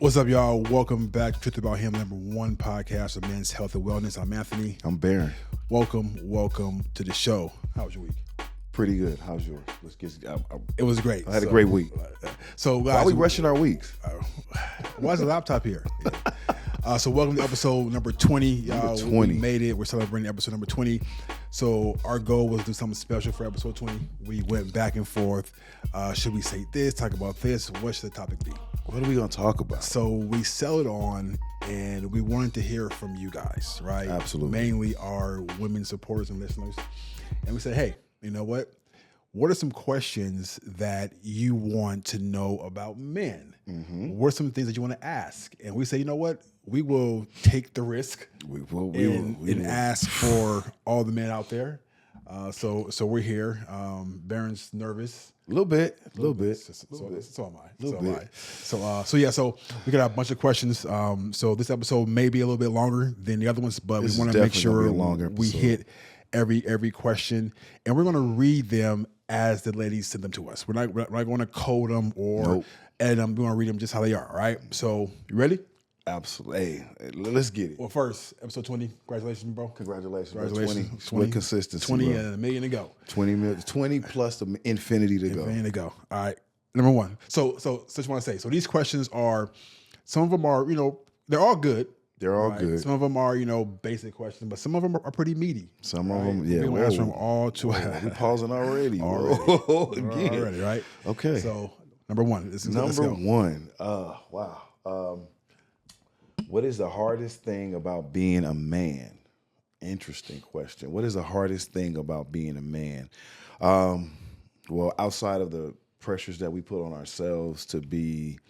What's up, y'all? Welcome back to Truth About Him, #1 podcast of men's health and wellness. I'm Anthony. I'm Barron. Welcome to the show. How was your week? Pretty good. How's yours? Let's get. It was great. I had a great week. So, guys, why are we rushing our weeks? Why is the laptop here? So, welcome to episode number 20. Y'all, 20. We made it. We're celebrating episode number 20. So, our goal was to do something special for episode 20. We went back and forth. Should we say this? Talk about this? What should the topic be? What are we going to talk about? So we settled on, and we wanted to hear from you guys, right? Absolutely. Mainly our women supporters and listeners. And we said, hey, you know what? What are some questions that you want to know about men? Mm-hmm. What are some things that you want to ask? And we say, you know what? We will take the risk and ask for all the men out there. So we're here. Barron's nervous. A little bit. So am I. So we got a bunch of questions. So this episode may be a little bit longer than the other ones, but we want to make sure we hit every question, and we're going to read them as the ladies send them to us. We're not going to code them or edit them. We're going to read them just how they are. All right. So you ready? Absolutely. Hey, let's get it. Well, first, episode 20. Congratulations, bro. Congratulations. 20 consistency. 20 bro. and $1 million to go. 20 plus the infinity to go. $1 million to go. All right. Number one. So just want to say, so these questions are, some of them are, they're all good. They're all good. Some of them are, basic questions, but some of them are pretty meaty. Some of them, yeah. We're going to answer them all to We're pausing already. Again. Already, right? Okay. So, number one. Number one. Wow. What is the hardest thing about being a man? Interesting question. What is the hardest thing about being a man? Well, outside of the pressures that we put on ourselves to be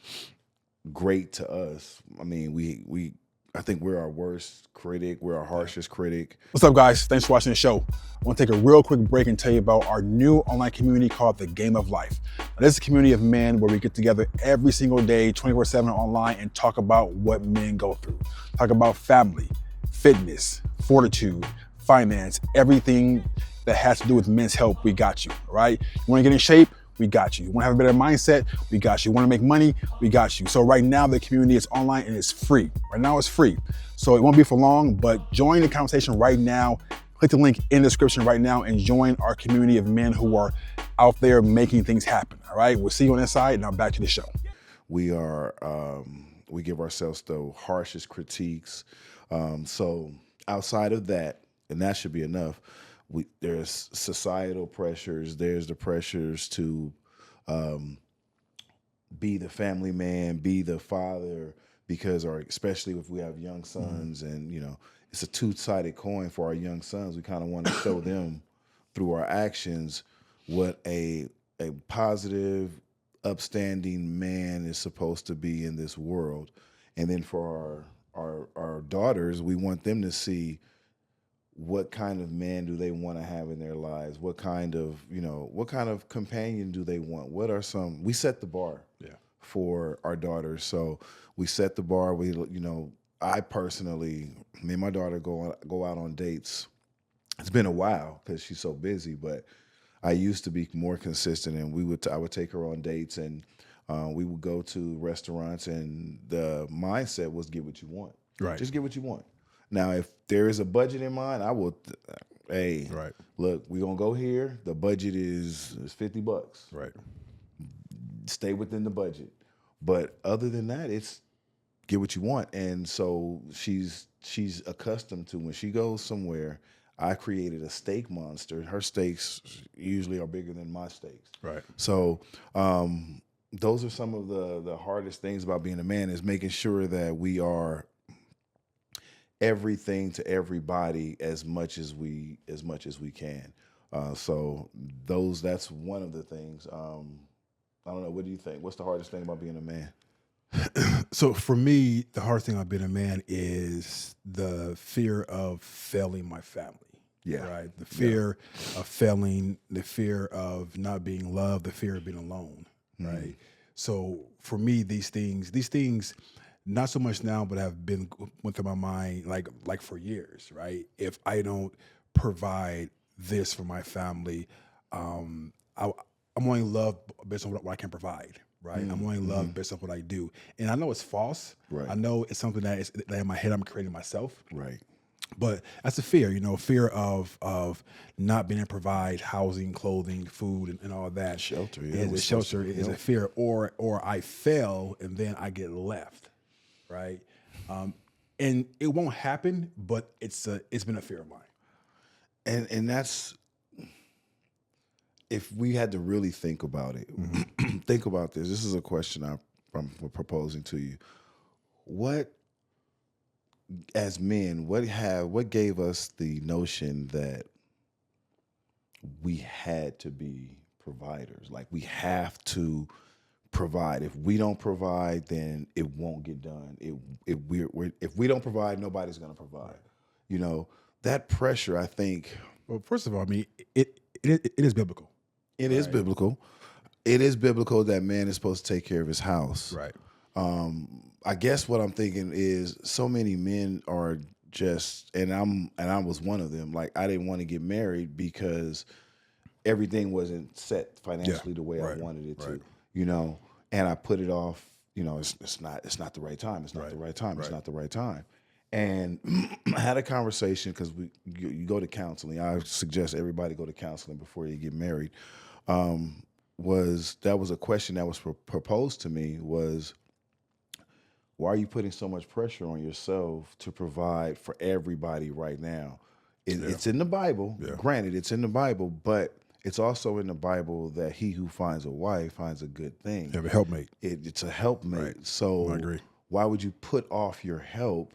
great to us, I mean, I think we're our worst critic. We're our harshest critic. What's up, guys? Thanks for watching the show. I want to take a real quick break and tell you about our new online community called The Game of Life. Now, this is a community of men where we get together every single day, 24/7 online, and talk about what men go through. Talk about family, fitness, fortitude, finance, everything that has to do with men's health. We got you, all right? You want to get in shape? We got you. You want to have a better mindset? We got you. You want to make money? We got you. So right now, the community is online and it's free. Right now, it's free. So it won't be for long, but join the conversation right now. Click the link in the description right now and join our community of men who are out there making things happen. All right. We'll see you on that side. Now back to the show. We give ourselves the harshest critiques. So outside of that, and that should be enough, there's societal pressures. There's the pressures to be the family man, be the father, or especially if we have young sons, and it's a two-sided coin for our young sons. We kind of want to show them through our actions what a positive, upstanding man is supposed to be in this world, and then for our daughters, we want them to see what kind of man do they want to have in their lives? What kind of companion do they want? We set the bar for our daughters. So we set the bar. I personally, me and my daughter go out on dates. It's been a while because she's so busy, but I used to be more consistent, and I would take her on dates, and we would go to restaurants, and the mindset was get what you want. Right. Just get what you want. Now, if there is a budget in mind, I will, look, we're going to go here. The budget is $50. Right. Stay within the budget. But other than that, it's get what you want. And so she's accustomed to when she goes somewhere, I created a steak monster. Her steaks usually are bigger than my steaks. Right. So those are some of the hardest things about being a man, is making sure that we are everything to everybody as much as we can. So that's one of the things. I don't know. What do you think? What's the hardest thing about being a man? So for me, the hardest thing about being a man is the fear of failing my family. Yeah. Right. The fear of failing, the fear of not being loved, the fear of being alone. Mm-hmm. Right. So for me, these things, not so much now, but have been within my mind like for years. Right. If I don't provide this for my family, I'm only loved based on what I can provide. right? I'm only loved based on what I do. And I know it's false. Right. I know it's something that in my head I'm creating myself. Right. But that's a fear, fear of not being able to provide housing, clothing, food, and all that. Shelter, is a shelter is a fear, or I fail and then I get left, right? And it won't happen, but it's been a fear of mine. And that's, if we had to really think about it, think about this. This is a question I'm proposing to you. What, as men, what gave us the notion that we had to be providers? Like, we have to provide. If we don't provide, then it won't get done. If we don't provide, nobody's going to provide. That pressure, I think. Well, first of all, I mean, it is biblical. It is biblical. It is biblical that man is supposed to take care of his house. Right. I guess what I'm thinking is, so many men are just, and I was one of them. Like, I didn't want to get married because everything wasn't set financially the way I wanted it to. And I put it off. It's not the right time. It's not the right time. It's not the right time. And I had a conversation, because you go to counseling. I suggest everybody go to counseling before you get married. Was a question that was proposed to me, was, why are you putting so much pressure on yourself to provide for everybody right now? It's in the Bible. Yeah. Granted, it's in the Bible, but it's also in the Bible that he who finds a wife finds a good thing. You have a helpmate. It's a helpmate. Right. So I agree. Why would you put off your help,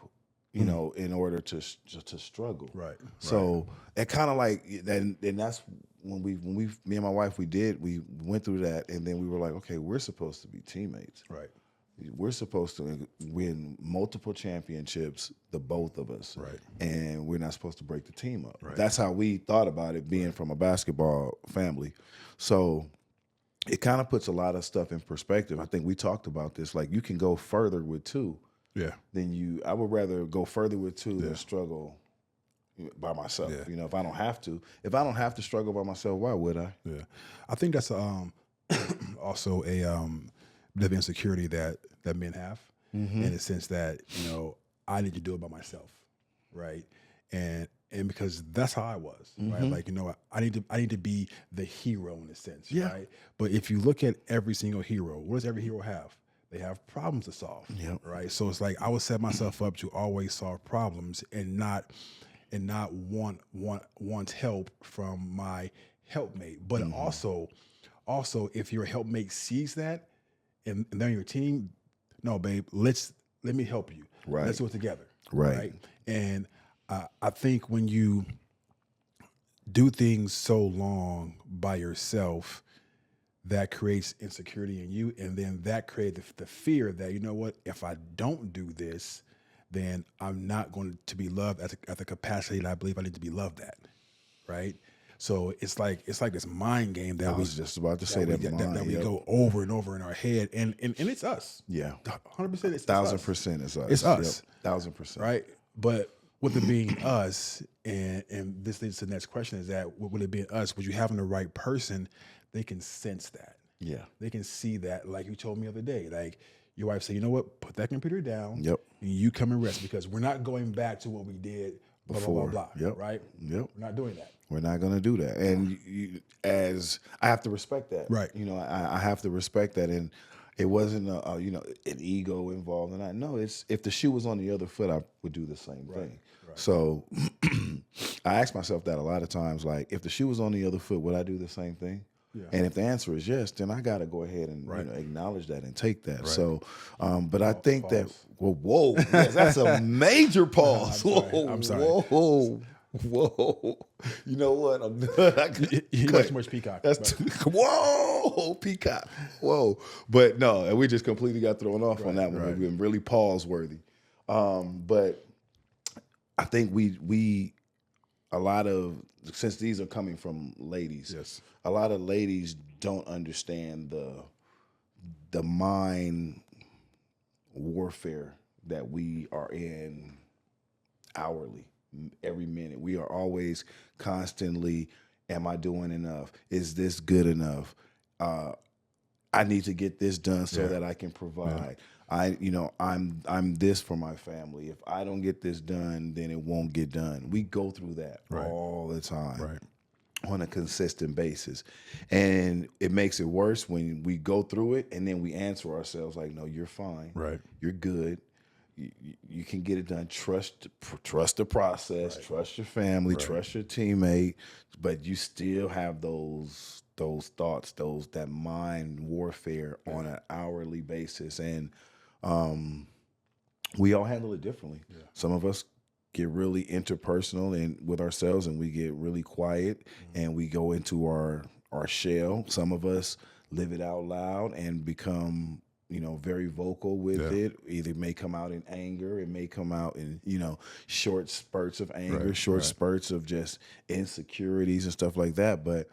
in order to struggle? Right. So it kind of like, and that's when me and my wife, we went through that, and then we were like, okay, we're supposed to be teammates. Right. We're supposed to win multiple championships, the both of us. Right. And we're not supposed to break the team up. Right. That's how we thought about it, being from a basketball family. So it kind of puts a lot of stuff in perspective. I think we talked about this. Like, you can go further with two. Yeah. I would rather go further with two than struggle by myself. Yeah. If I don't have to struggle by myself, why would I? Yeah. I think that's also a bit of insecurity that men have, in the sense that, I need to do it by myself. Right. And because that's how I was, right? Like, I need to be the hero in a sense. Yeah. Right. But if you look at every single hero, what does every hero have? They have problems to solve. Yep. Right. So it's like, I would set myself up to always solve problems and not want help from my helpmate. But also if your helpmate sees that and they're on your team, no, babe, let me help you. Right. Let's do it together. Right. And I think when you do things so long by yourself, that creates insecurity in you, and then that creates the fear that, if I don't do this, then I'm not going to be loved at the capacity that I believe I need to be loved at, right? So it's like this mind game that I was just about to say that we go over and over in our head, and it's us. Yeah, 100%. It's 1,000% it's us. It's us. Yep. 1,000%. Right, but with it being us, and this leads to the next question, is that with it being us, would you having the right person? They can sense that. Yeah. They can see that, like you told me the other day. Like, your wife said, you know what, put that computer down. Yep. And you come and rest, because we're not going back to what we did before. Blah, blah, blah. Yep. Right? Yep. We're not doing that. We're not going to do that. And as I have to respect that. Right. I have to respect that. And it wasn't an ego involved in that. No, it's, if the shoe was on the other foot, I would do the same thing. Right. So I ask myself that a lot of times, like, if the shoe was on the other foot, would I do the same thing? Yeah. And if the answer is yes, then I got to go ahead and acknowledge that and take that. Right. So, but I think that, whoa, yes, that's a major pause. I'm sorry. Whoa. You know what? I'm done. You got too much peacock. That's whoa, peacock. Whoa. But no, we just completely got thrown off on that one. We've been really pause worthy. But I think we a lot of, since these are coming from ladies, yes, a lot of ladies don't understand the mind warfare that we are in hourly, every minute. We are always constantly, am I doing enough? Is this good enough? I need to get this done so that I can provide. I'm this for my family. If I don't get this done, then it won't get done. We go through that all the time on a consistent basis. And it makes it worse when we go through it and then we answer ourselves like, no, you're fine. Right. You're good. You can get it done. Trust the process. Trust your family. Trust your teammate. But you still have those thoughts, that mind warfare on an hourly basis, and we all handle it differently. Yeah. Some of us get really interpersonal and with ourselves, and we get really quiet, and we go into our shell. Some of us live it out loud and become very vocal with it. Either it may come out in anger, it may come out in, short spurts of anger, spurts of just insecurities and stuff like that. But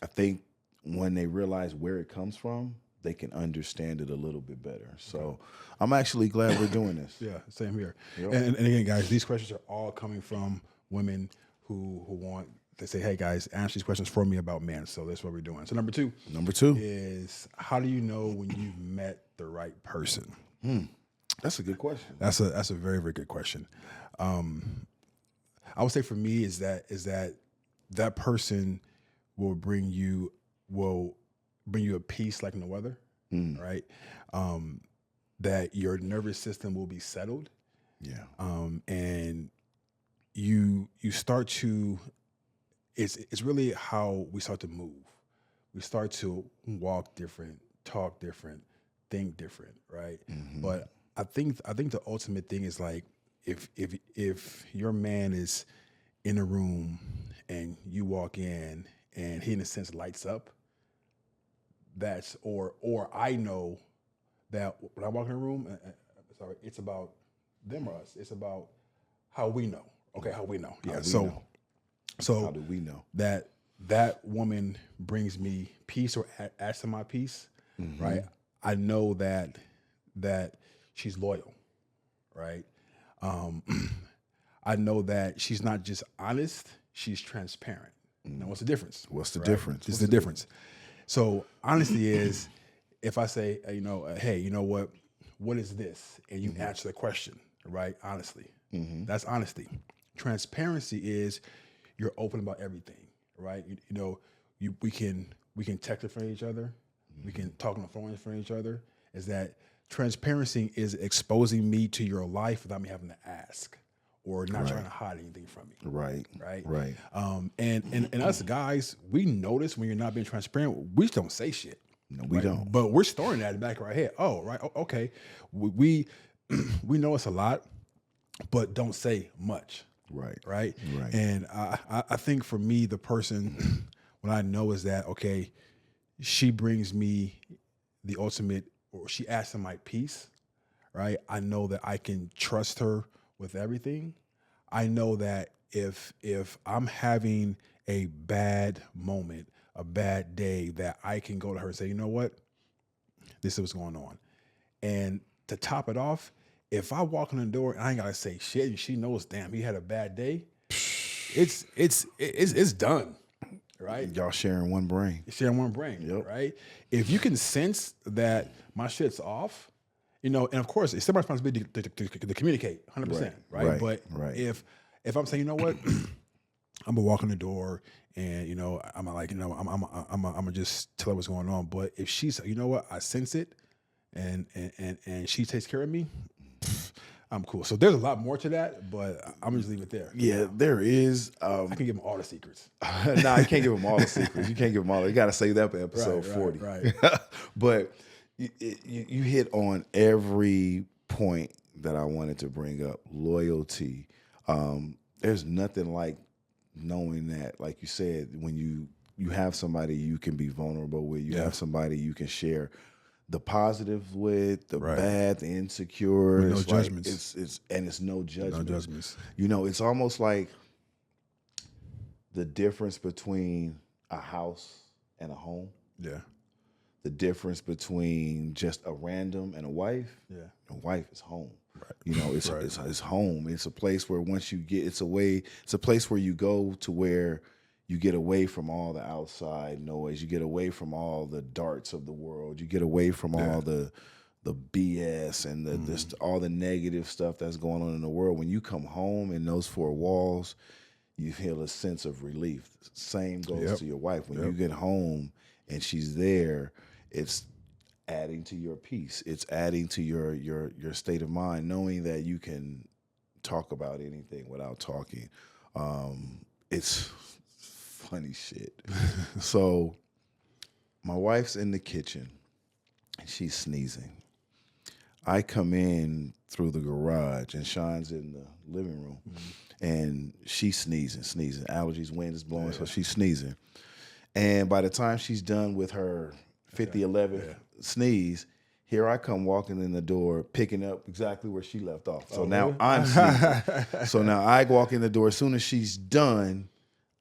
I think when they realize where it comes from, they can understand it a little bit better. So I'm actually glad we're doing this. Yeah, same here. Yep. And again, guys, these questions are all coming from women who want to say, hey, guys, answer these questions for me about men. So that's what we're doing. So number two is, how do you know when you've met the right person? That's a good question. That's a very, very good question. I would say for me is that person will bring you a peace like no other, right? That your nervous system will be settled. Yeah. And you start to, it's really how we start to move. We start to walk different, talk different, think different, right? Mm-hmm. But I think the ultimate thing is like, if your man is in a room and you walk in and he in a sense lights up, or I know that when I walk in a room, it's about them or us. It's about how we know. Okay, how we know. Yeah. So how do we know that woman brings me peace or adds to my peace, right? I know that she's loyal, right? I know that she's not just honest; she's transparent. Now, what's the difference? What's the difference? This is the difference. So honesty is if I say, hey, you know what is this? And you answer the question, right? Honestly. That's honesty. Transparency is you're open about everything, right? We can text in front of each other. We can talk on the phone in front of each other. Is that transparency is exposing me to your life without me having to ask or not trying to hide anything from me. Right. And us guys, we notice when you're not being transparent, we just don't say shit. No, we don't. But we're storing that in the back of our head. Oh, right. Okay. We know it's a lot, but don't say much. Right. And I think for me, the person, what I know is that, okay, she brings me the ultimate, or she adds to my peace, right? I know that I can trust her with everything. I know that if I'm having a bad moment, a bad day, that I can go to her and say, you know what? This is what's going on. And to top it off, if I walk in the door and I ain't gotta say shit, and she knows, damn, he had a bad day, it's done, right? Y'all sharing one brain. Right? If you can sense that my shit's off, and of course, it's my responsibility to communicate 100%, right? But if I'm saying, you know what, I'm gonna walk in the door and I'm like, I'm gonna just tell her what's going on. But if she's, you know what, I sense it, and she takes care of me, I'm cool. So there's a lot more to that, but I'm just leave it there. Yeah, there is. I can give them all the secrets. No, you can't give them all the secrets. You can't give them all. You got to save that for episode 40. Right. But you hit on every point that I wanted to bring up. Loyalty. There's nothing like knowing that, like you said, when you have somebody you can be vulnerable with, you have somebody you can share the positive with, the bad, the insecure. With no judgments. It's no judgment. No judgments. It's almost like the difference between a house and a home. Yeah. The difference between just a random and a wife. Yeah. A wife is home. Right. It's home. It's a place where once you get, it's a place where you go to where you get away from all the outside noise. You get away from all the darts of the world. You get away from all the BS and the all the negative stuff that's going on in the world. When you come home in those four walls, you feel a sense of relief. Same goes to your wife. When you get home and she's there, it's adding to your peace. It's adding to your state of mind, knowing that you can talk about anything without talking. It's funny shit. So my wife's in the kitchen and she's sneezing. I come in through the garage and Sean's in the living room and she's sneezing. Allergies, wind is blowing, so she's sneezing. And by the time she's done with her 50-11 sneeze, here I come walking in the door, picking up exactly where she left off. So now I'm sneezing. So now I walk in the door. As soon as she's done,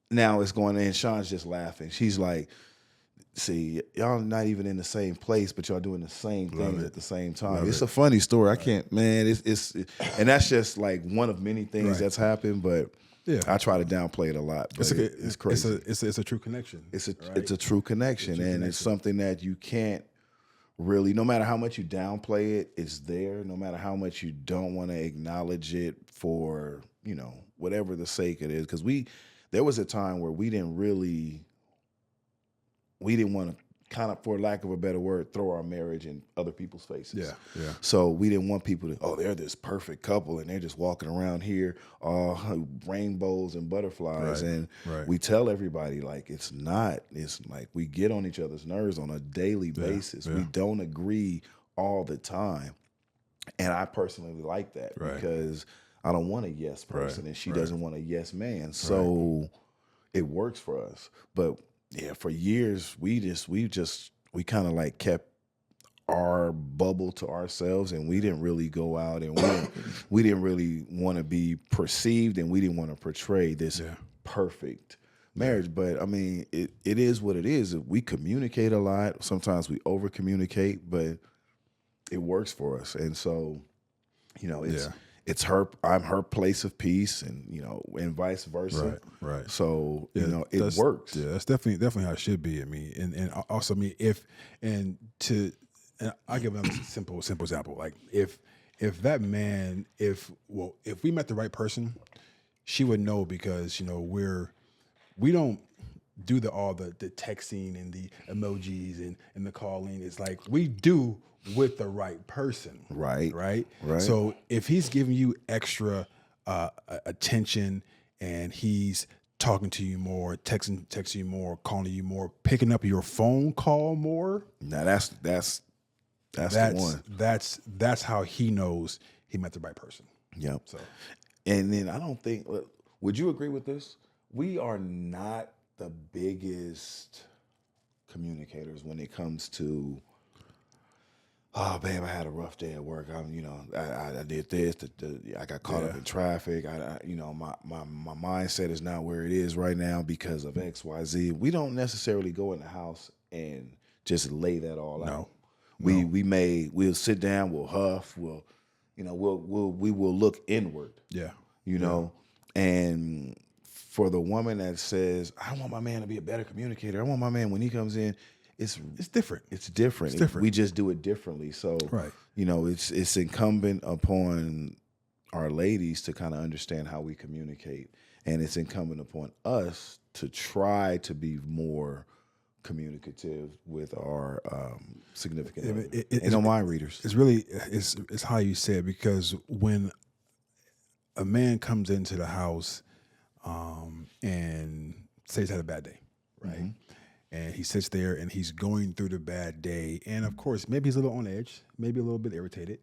now it's going in. Sean's just laughing. She's like, see, y'all not even in the same place, but y'all doing the same things at the same time. It's a funny story. I can't, man. It's and that's just like one of many things that's happened. But I try to downplay it a lot. But it's crazy. It's a true connection. It's a true connection, and it's something that you can't really. No matter how much you downplay it, it's there. No matter how much you don't want to acknowledge it for whatever the sake it is, because there was a time where we didn't want to, kind of, for lack of a better word, throw our marriage in other people's faces. Yeah. So we didn't want people to, they're this perfect couple and they're just walking around here, rainbows and butterflies. And we tell everybody, like, it's not. It's like we get on each other's nerves on a daily basis. We don't agree all the time. And I personally like that because I don't want a yes person and she doesn't want a yes man. So it works for us. But yeah, for years we kind of like kept our bubble to ourselves, and we didn't really go out, and we didn't really want to be perceived, and we didn't want to portray this perfect marriage. But I mean, it is what it is. We communicate a lot. Sometimes we over communicate, but it works for us. And so, it's I'm her place of peace, and and vice versa. Right. So it works. Yeah, that's definitely how it should be. I mean, and also, I mean, I'll give them a simple example. Like if that man, if we met the right person, she would know, because we don't do all the texting and the emojis and the calling. It's like we do with the right person. Right. So if he's giving you extra attention and he's talking to you more, texting you more, calling you more, picking up your phone call more. Now that's the one. That's how he knows he met the right person. Yep. So, and then I don't think. Would you agree with this? We are not the biggest communicators when it comes to, oh, babe, I had a rough day at work. I did this. I got caught up in traffic. My mindset is not where it is right now because of X, Y, Z. We don't necessarily go in the house and just lay that all out. We'll sit down. We'll huff. We will look inward. And for the woman that says, I want my man to be a better communicator. I want my man, when he comes in, it's different. It's different. We just do it differently. So, it's incumbent upon our ladies to kind of understand how we communicate. And it's incumbent upon us to try to be more communicative with our significant other. And on my readers. It's really, it's how you say it, because when a man comes into the house and say he's had a bad day, right? Mm-hmm. And he sits there and he's going through the bad day. And of course, maybe he's a little on edge, maybe a little bit irritated.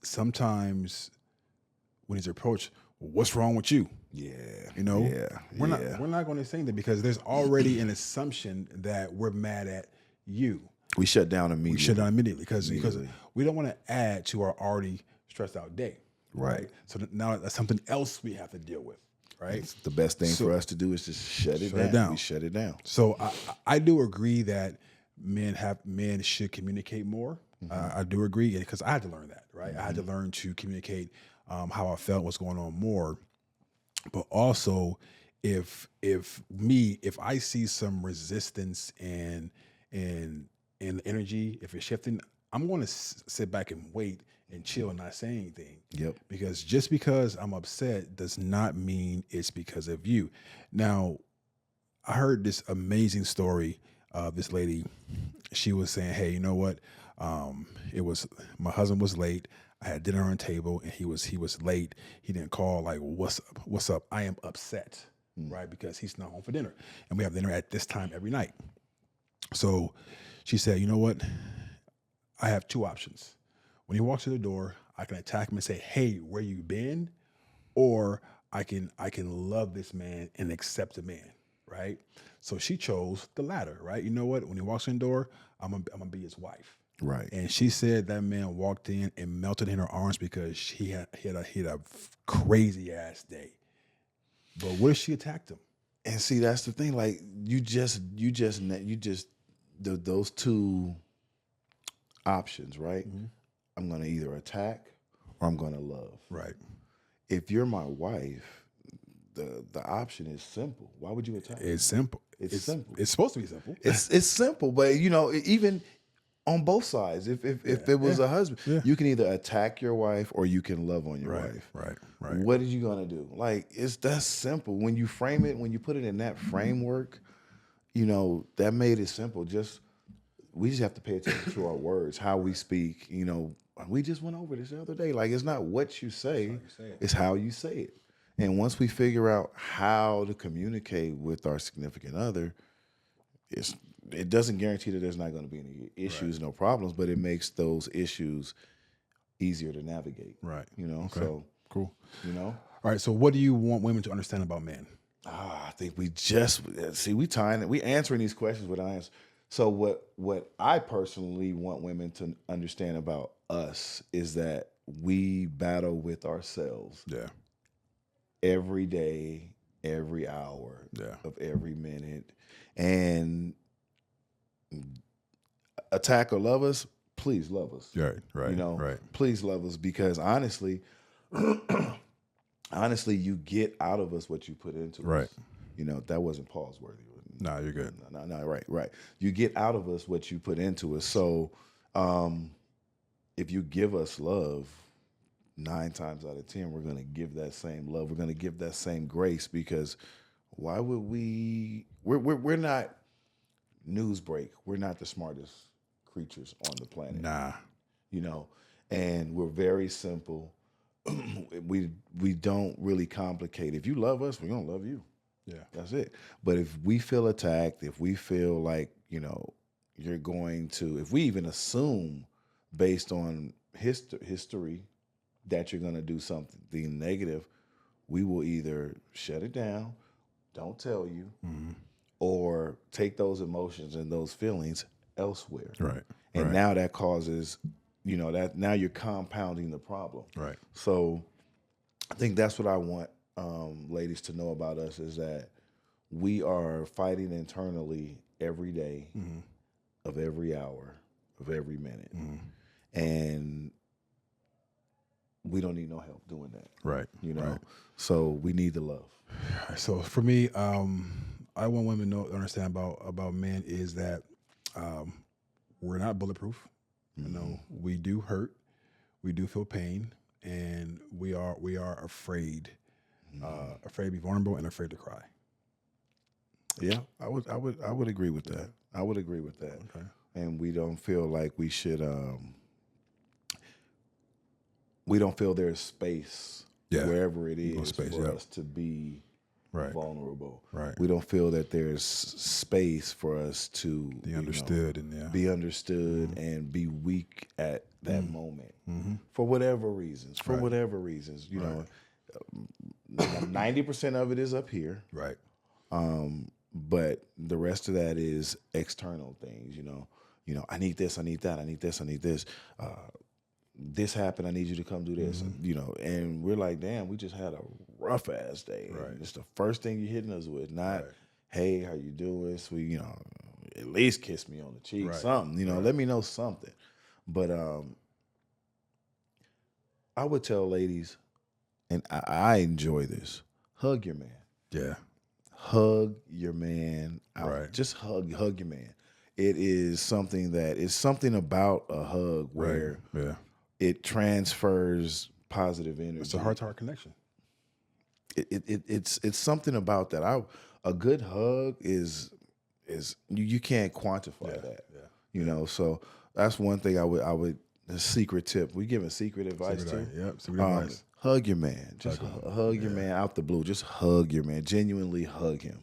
Sometimes when he's approached, what's wrong with you? We're not going to say that, because there's already an assumption that we're mad at you. We shut down immediately. Because we don't want to add to our already stressed out day. Right. So now that's something else we have to deal with. Right. It's the best thing for us to do is just shut it down. We shut it down. So I do agree that men should communicate more. Mm-hmm. I do agree, because I had to learn that. Right. Mm-hmm. I had to learn to communicate how I felt, what's going on more. But also, if I see some resistance and energy, if it's shifting, I'm going to sit back and wait and chill and not say anything. Yep. Because just because I'm upset does not mean it's because of you. Now, I heard this amazing story of this lady. She was saying, "Hey, you know what? It was my husband was late. I had dinner on the table, and he was late. He didn't call. Like, what's up? What's up? I am upset, right? Because he's not home for dinner, and we have dinner at this time every night." So she said, "You know what? I have two options. When he walks through the door, I can attack him and say, 'Hey, where you been?' Or I can love this man and accept the man, right?" So she chose the latter, right? You know what? When he walks in the door, I'm gonna be his wife. Right. And she said that man walked in and melted in her arms because he had a crazy ass day. But what if she attacked him? And see, that's the thing. Like those two options, right? Mm-hmm. I'm going to either attack or I'm going to love. Right. If you're my wife, the option is simple. Why would you attack? It's simple. It's simple. It's supposed to be simple. It's simple, but you know, even on both sides, if it was a husband, you can either attack your wife or you can love on your wife. Right. What are you gonna do? Like, that's simple. When you frame it, when you put it in that framework, you know, that made it simple. We just have to pay attention to our words, how we speak. You know, we just went over this the other day. Like, it's not what you say, it's how you say it. And once we figure out how to communicate with our significant other, it doesn't guarantee that there's not going to be any issues, no problems, but it makes those issues easier to navigate. Right. You know, Okay. so Cool. you know. All right. So what do you want women to understand about men? I think we answering these questions with answers. So what I personally want women to understand about us is that we battle with ourselves. Yeah. Every day, every hour of every minute. And attack or love us, please love us. Right. You know, right. please love us, because honestly, you get out of us what you put into us. Right. You know, that wasn't pause worthy. No, you're good. No, right. You get out of us what you put into us. So if you give us love, 9 times out of 10, we're going to give that same love. We're going to give that same grace, because why would we're not Newsbreak. We're not the smartest creatures on the planet. Nah. You know, and we're very simple. we don't really complicate. If you love us, we're going to love you. Yeah. That's it. But if we feel attacked, if we feel like, you know, if we even assume based on history that you're going to do something negative, we will either shut it down, don't tell you, or take those emotions and those feelings elsewhere. Right. And now that causes, you know, that now you're compounding the problem. Right. So I think that's what I want ladies to know about us, is that we are fighting internally every day of every hour of every minute. And we don't need no help doing that. Right. You know, so we need the love. So for me, I want women to understand about men is that we're not bulletproof. You know, we do hurt, we do feel pain, and we are afraid, afraid to be vulnerable and afraid to cry. Yeah, I would agree with that. I would agree with that. Okay. And we don't feel like we should. We don't feel there's space wherever it is for us to be vulnerable. Right. We don't feel that there's space for us to Be understood be understood and be weak at that moment for whatever reasons. For whatever reasons, you know, 90% of it is up here. Right. But the rest of that is external things. You know, I need this, I need that, I need this, I need this. This happened, I need you to come do this. You know, and we're like, damn, we just had a rough ass day. Right. It's the first thing you're hitting us with, not, hey, how you doing? So, you know, at least kiss me on the cheek, something. You know, let me know something. But I would tell ladies, and I enjoy this, hug your man. Yeah. hug your man out. Right. Just hug your man. It is something about a hug where it transfers positive energy. It's a heart-to-heart connection. It's something about that. A good hug is you can't quantify that. Yeah. You know, so that's one thing I would a secret tip. We giving secret advice too. Yep, secret advice. Hug your man. Just hug your man out the blue. Just hug your man. Genuinely hug him,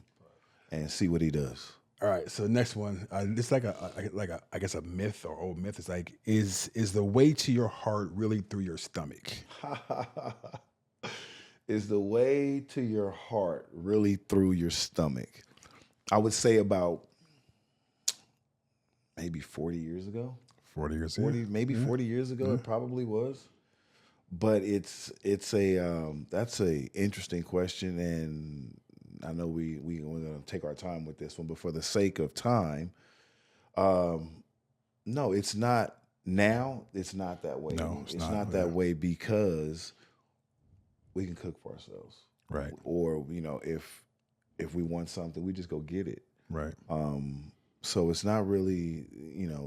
and see what he does. All right. So next one, it's like I guess a myth or old myth. It's like is the way to your heart really through your stomach? Is the way to your heart really through your stomach? I would say about maybe 40 years ago. 40 years 40 years ago, it probably was. But it's that's a interesting question, and I know we're going to take our time with this one, but for the sake of time, no, it's not. Now it's not that way. No, it's not that way because we can cook for ourselves, right? Or if we want something, we just go get it, right? So it's not really,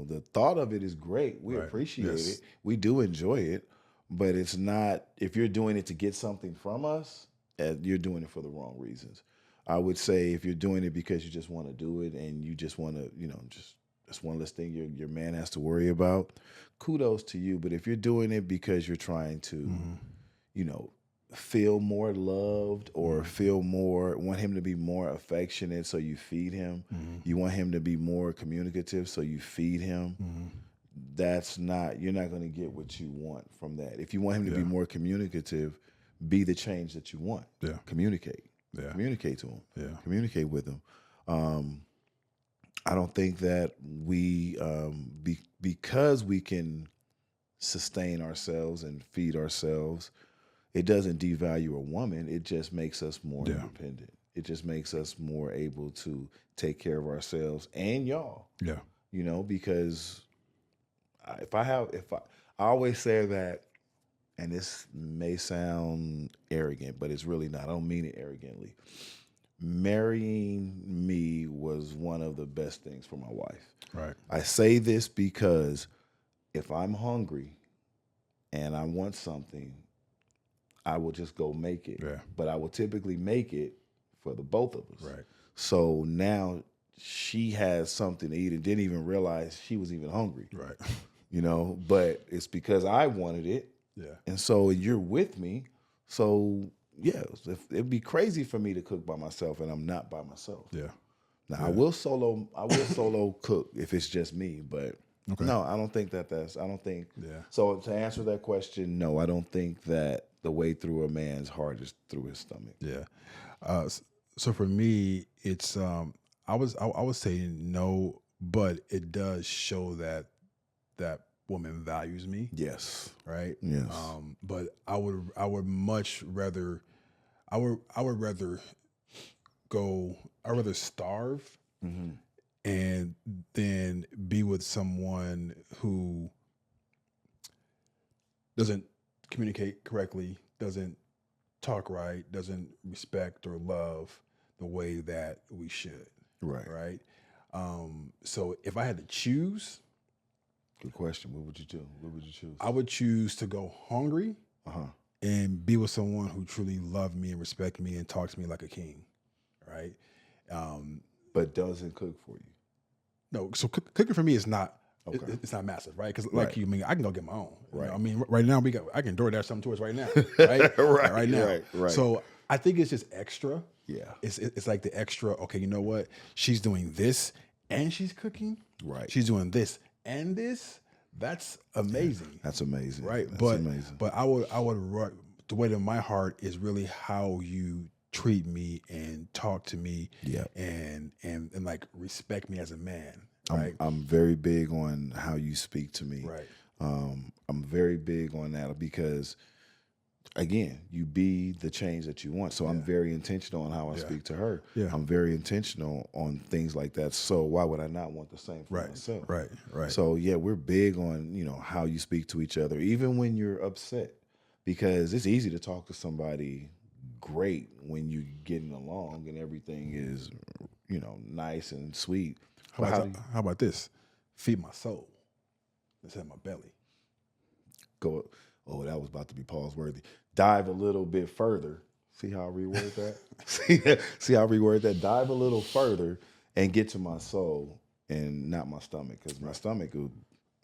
the thought of it is great. We appreciate it. We do enjoy it. But it's not, if you're doing it to get something from us, you're doing it for the wrong reasons. I would say if you're doing it because you just want to do it and you just want to, just one less thing your man has to worry about, kudos to you. But if you're doing it because you're trying to, feel more loved or want him to be more affectionate, so you feed him. You want him to be more communicative, so you feed him. You're not going to get what you want from that. If you want him to be more communicative, be the change that you want. Yeah. Communicate. Yeah. Communicate to him. Yeah. Communicate with him. I don't think that we, because we can sustain ourselves and feed ourselves, it doesn't devalue a woman. It just makes us more independent. It just makes us more able to take care of ourselves and y'all. Yeah. Because I always say that, and this may sound arrogant, but it's really not. I don't mean it arrogantly. Marrying me was one of the best things for my wife. Right. I say this because if I'm hungry and I want something, I will just go make it. Yeah. But I will typically make it for the both of us. Right. So now she has something to eat and didn't even realize she was even hungry. Right. But it's because I wanted it. Yeah. And so you're with me. So yeah, it'd be crazy for me to cook by myself and I'm not by myself. Yeah. Now I will solo cook if it's just me, but no, I don't think Yeah. So to answer that question, no, I don't think that the way through a man's heart is through his stomach. Yeah. So for me, it's I would say no, but it does show that woman values me. Yes. Right. Yes. But I would much rather, I would rather starve and then be with someone who doesn't communicate correctly, doesn't talk right, doesn't respect or love the way that we should. Right. Right. So if I had to choose, Good question. What would you do? What would you choose? I would choose to go hungry Uh-huh. and be with someone who truly loved me and respect me and talks to me like a king. Right. But doesn't cook for you. No. So cooking for me is not. Okay. It's not massive, right? Because Right. like you, I mean, I can go get my own. You Right. know? I mean, right now I can DoorDash something to us right now, right? right now. Right. So I think it's just extra. Yeah. It's like the extra. Okay, you know what? She's doing this and she's cooking. Right. She's doing this and this. That's amazing. That's amazing. Right. That's but amazing. but I would the way to my heart is really how you treat me and talk to me. Yeah. And like respect me as a man. Right. I'm very big on how you speak to me. Right. I'm very big on that because, again, you be the change that you want. So I'm very intentional on how I speak to her. Yeah. I'm very intentional on things like that. So why would I not want the same for myself? Right. So yeah, we're big on, how you speak to each other, even when you're upset, because it's easy to talk to somebody great when you getting along and everything is, nice and sweet. How about this? Feed my soul instead of my belly. Go? Oh, that was about to be pause worthy. Dive a little bit further. See how I reword that? see how I reword that? Dive a little further and get to my soul and not my stomach, because my stomach,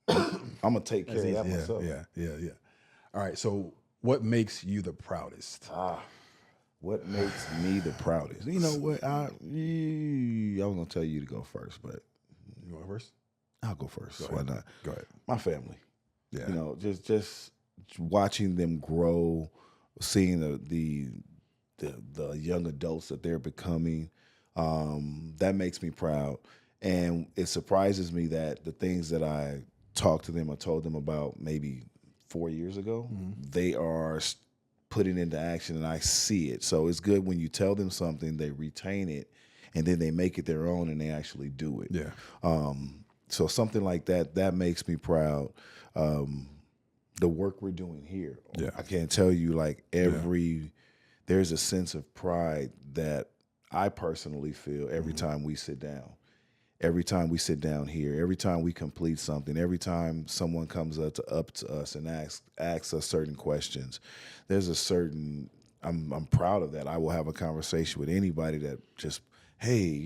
I'm gonna take care of that myself. Yeah. All right. So, what makes you the proudest? What makes me the proudest? You know what? I was gonna tell you to go first, but You want first? I'll go first. Why not? Go ahead. My family. Yeah. Just watching them grow, seeing the young adults that they're becoming, that makes me proud. And it surprises me that the things that I talked to them or told them about maybe 4 years ago, they are putting into action, and I see it. So it's good when you tell them something, they retain it, and then they make it their own and they actually do it. Yeah. So something like that makes me proud. The work we're doing here, I can't tell you, like, there's a sense of pride that I personally feel every time we sit down. Every time we sit down here, every time we complete something, every time someone comes up to us and asks us certain questions, there's a certain, I'm proud of that. I will have a conversation with anybody that just, hey,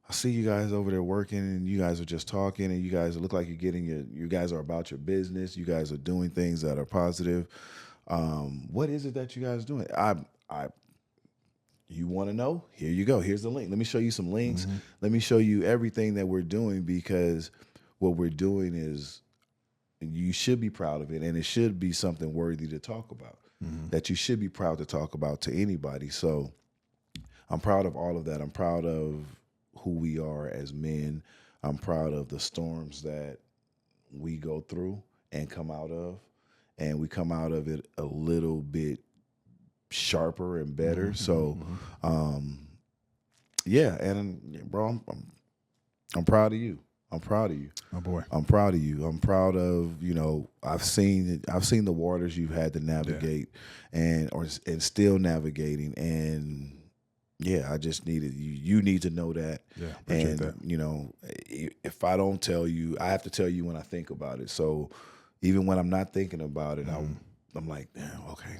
I see you guys over there working, and you guys are just talking, and you guys look like you guys are about your business. You guys are doing things that are positive. What is it that you guys are doing? You want to know? Here you go. Here's the link. Let me show you some links. Let me show you everything that we're doing, because what we're doing is, you should be proud of it, and it should be something worthy to talk about, that you should be proud to talk about to anybody. So I'm proud of all of that. I'm proud of who we are as men. I'm proud of the storms that we go through and come out of, and we come out of it a little bit sharper and better. So, and bro, I'm proud of you. I'm proud of you. My boy. I'm proud of you. I'm proud of, I've seen the waters you've had to navigate, and still navigating, and I just needed you. You need to know that. Yeah, appreciate that. If I don't tell you, I have to tell you when I think about it. So even when I'm not thinking about it, I'm like, damn, okay,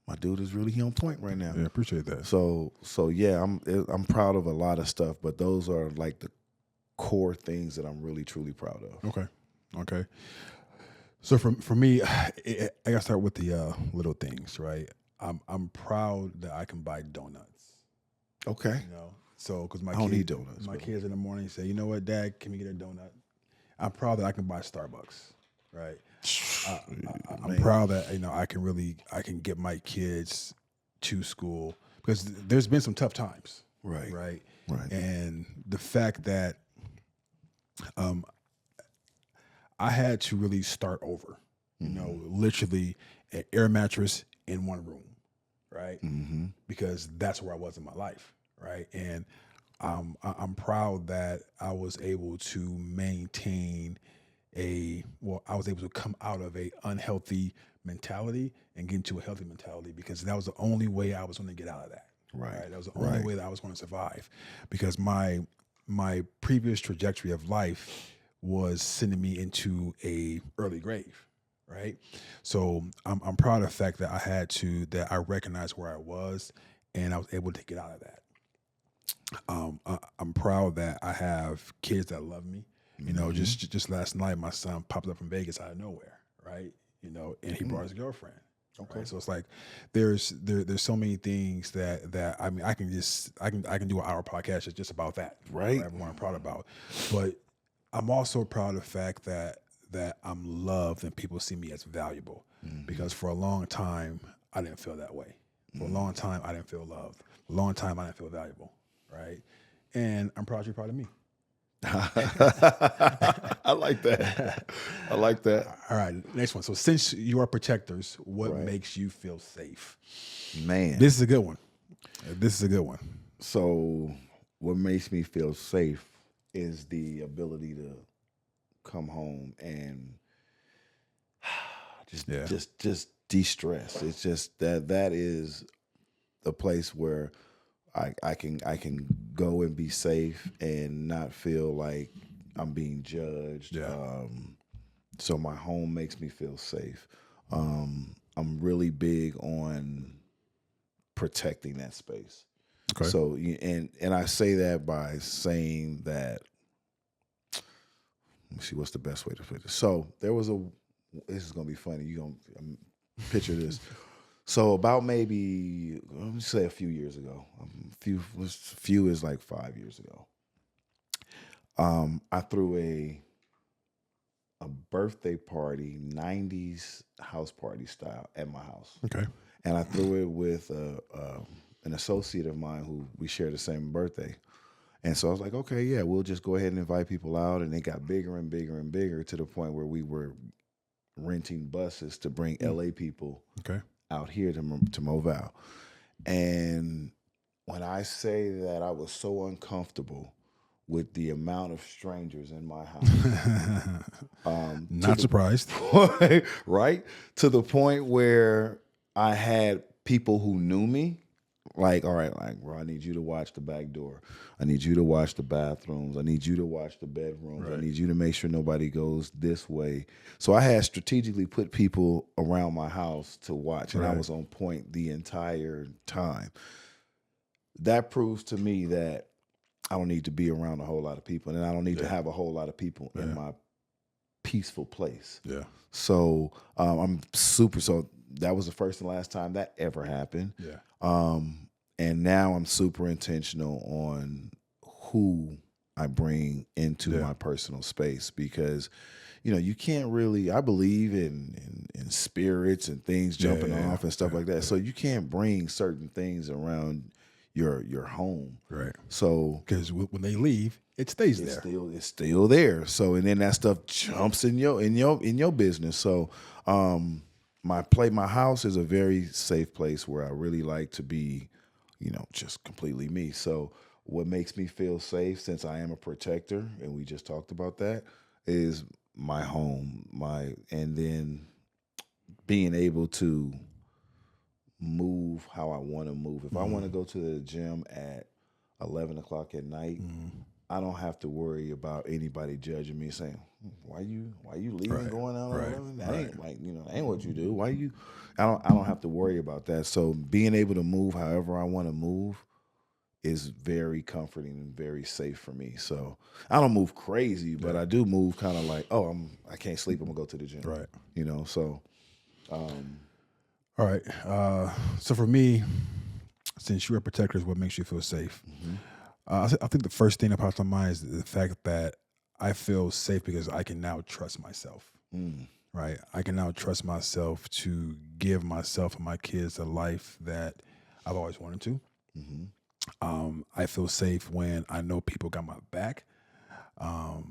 my dude is really on point right now. Yeah, appreciate that. So yeah, I'm proud of a lot of stuff, but those are like the core things that I'm really truly proud of. Okay. So for me, I gotta start with the little things, right? I'm proud that I can buy donuts. Okay. So because I don't need donuts. My kids in the morning say, you know what, Dad, can we get a donut? I'm proud that I can buy Starbucks, right? I'm proud that I can get my kids to school, because there's been some tough times, right, and the fact that I had to really start over, literally an air mattress in one room, right, because that's where I was in my life, right, and I'm proud that I was able to maintain I was able to come out of a unhealthy mentality and get into a healthy mentality, because that was the only way I was going to get out of that. Right. That was the only way that I was going to survive, because my previous trajectory of life was sending me into a early grave. Right. So I'm proud of the fact that I recognized where I was, and I was able to get out of that. I'm proud that I have kids that love me. Just last night, my son popped up from Vegas out of nowhere, right? And he brought his girlfriend. Okay, right? So it's like there's so many things that I mean I can do an hour podcast just about that, right? Everyone I'm proud about, but I'm also proud of the fact that I'm loved and people see me as valuable, because for a long time I didn't feel that way. For a long time I didn't feel loved. For a long time I didn't feel valuable, right? And I'm proud you're proud of me. I like that. All right, next one. So since you are protectors, what makes you feel safe? Man, this is a good one. So what makes me feel safe is the ability to come home and just de-stress. It's just that is a place where I can go and be safe and not feel like I'm being judged. Yeah. So my home makes me feel safe. I'm really big on protecting that space. Okay. So and I say that by saying that. Let me see what's the best way to put this. So there was this is gonna be funny. You're gonna picture this. So about maybe let me say a few years ago. Few is like 5 years ago. I threw a birthday party, 90s house party style at my house. Okay. And I threw it with an associate of mine who we share the same birthday. And so I was like, okay, yeah, we'll just go ahead and invite people out. And it got bigger and bigger and bigger to the point where we were renting buses to bring LA people out here to Movale. And when I say that I was so uncomfortable with the amount of strangers in my house. Not surprised. Right? To the point where I had people who knew me. Like, all right, like, bro, I need you to watch the back door. I need you to watch the bathrooms. I need you to watch the bedrooms. Right. I need you to make sure nobody goes this way. So I had strategically put people around my house to watch, and I was on point the entire time. That proves to me that I don't need to be around a whole lot of people, and I don't need to have a whole lot of people in my peaceful place. Yeah. So I'm super. So that was the first and last time that ever happened. Yeah. And now I'm super intentional on who I bring into my personal space because, you can't really. I believe in spirits and things jumping off and stuff like that. So you can't bring certain things around your home. Right. So because when they leave, it stays there. It's still there. So and then that stuff jumps in your business. So my house is a very safe place where I really like to be, just completely me. So what makes me feel safe, since I am a protector, and we just talked about that, is my home, and then being able to move how I want to move. If I want to go to the gym at 11 o'clock at night, I don't have to worry about anybody judging me, saying, "Why you leaving, going out? That ain't that ain't what you do. Why you?" I don't have to worry about that. So being able to move however I want to move is very comforting and very safe for me. So I don't move crazy, but I do move kind of like, I can't sleep. I'm gonna go to the gym. Right. So. All right. So for me, since you're a protector, is what makes you feel safe. I think the first thing that pops to mind is the fact that I feel safe because I can now trust myself. Right. I can now trust myself to give myself and my kids a life that I've always wanted to. I feel safe when I know people got my back. I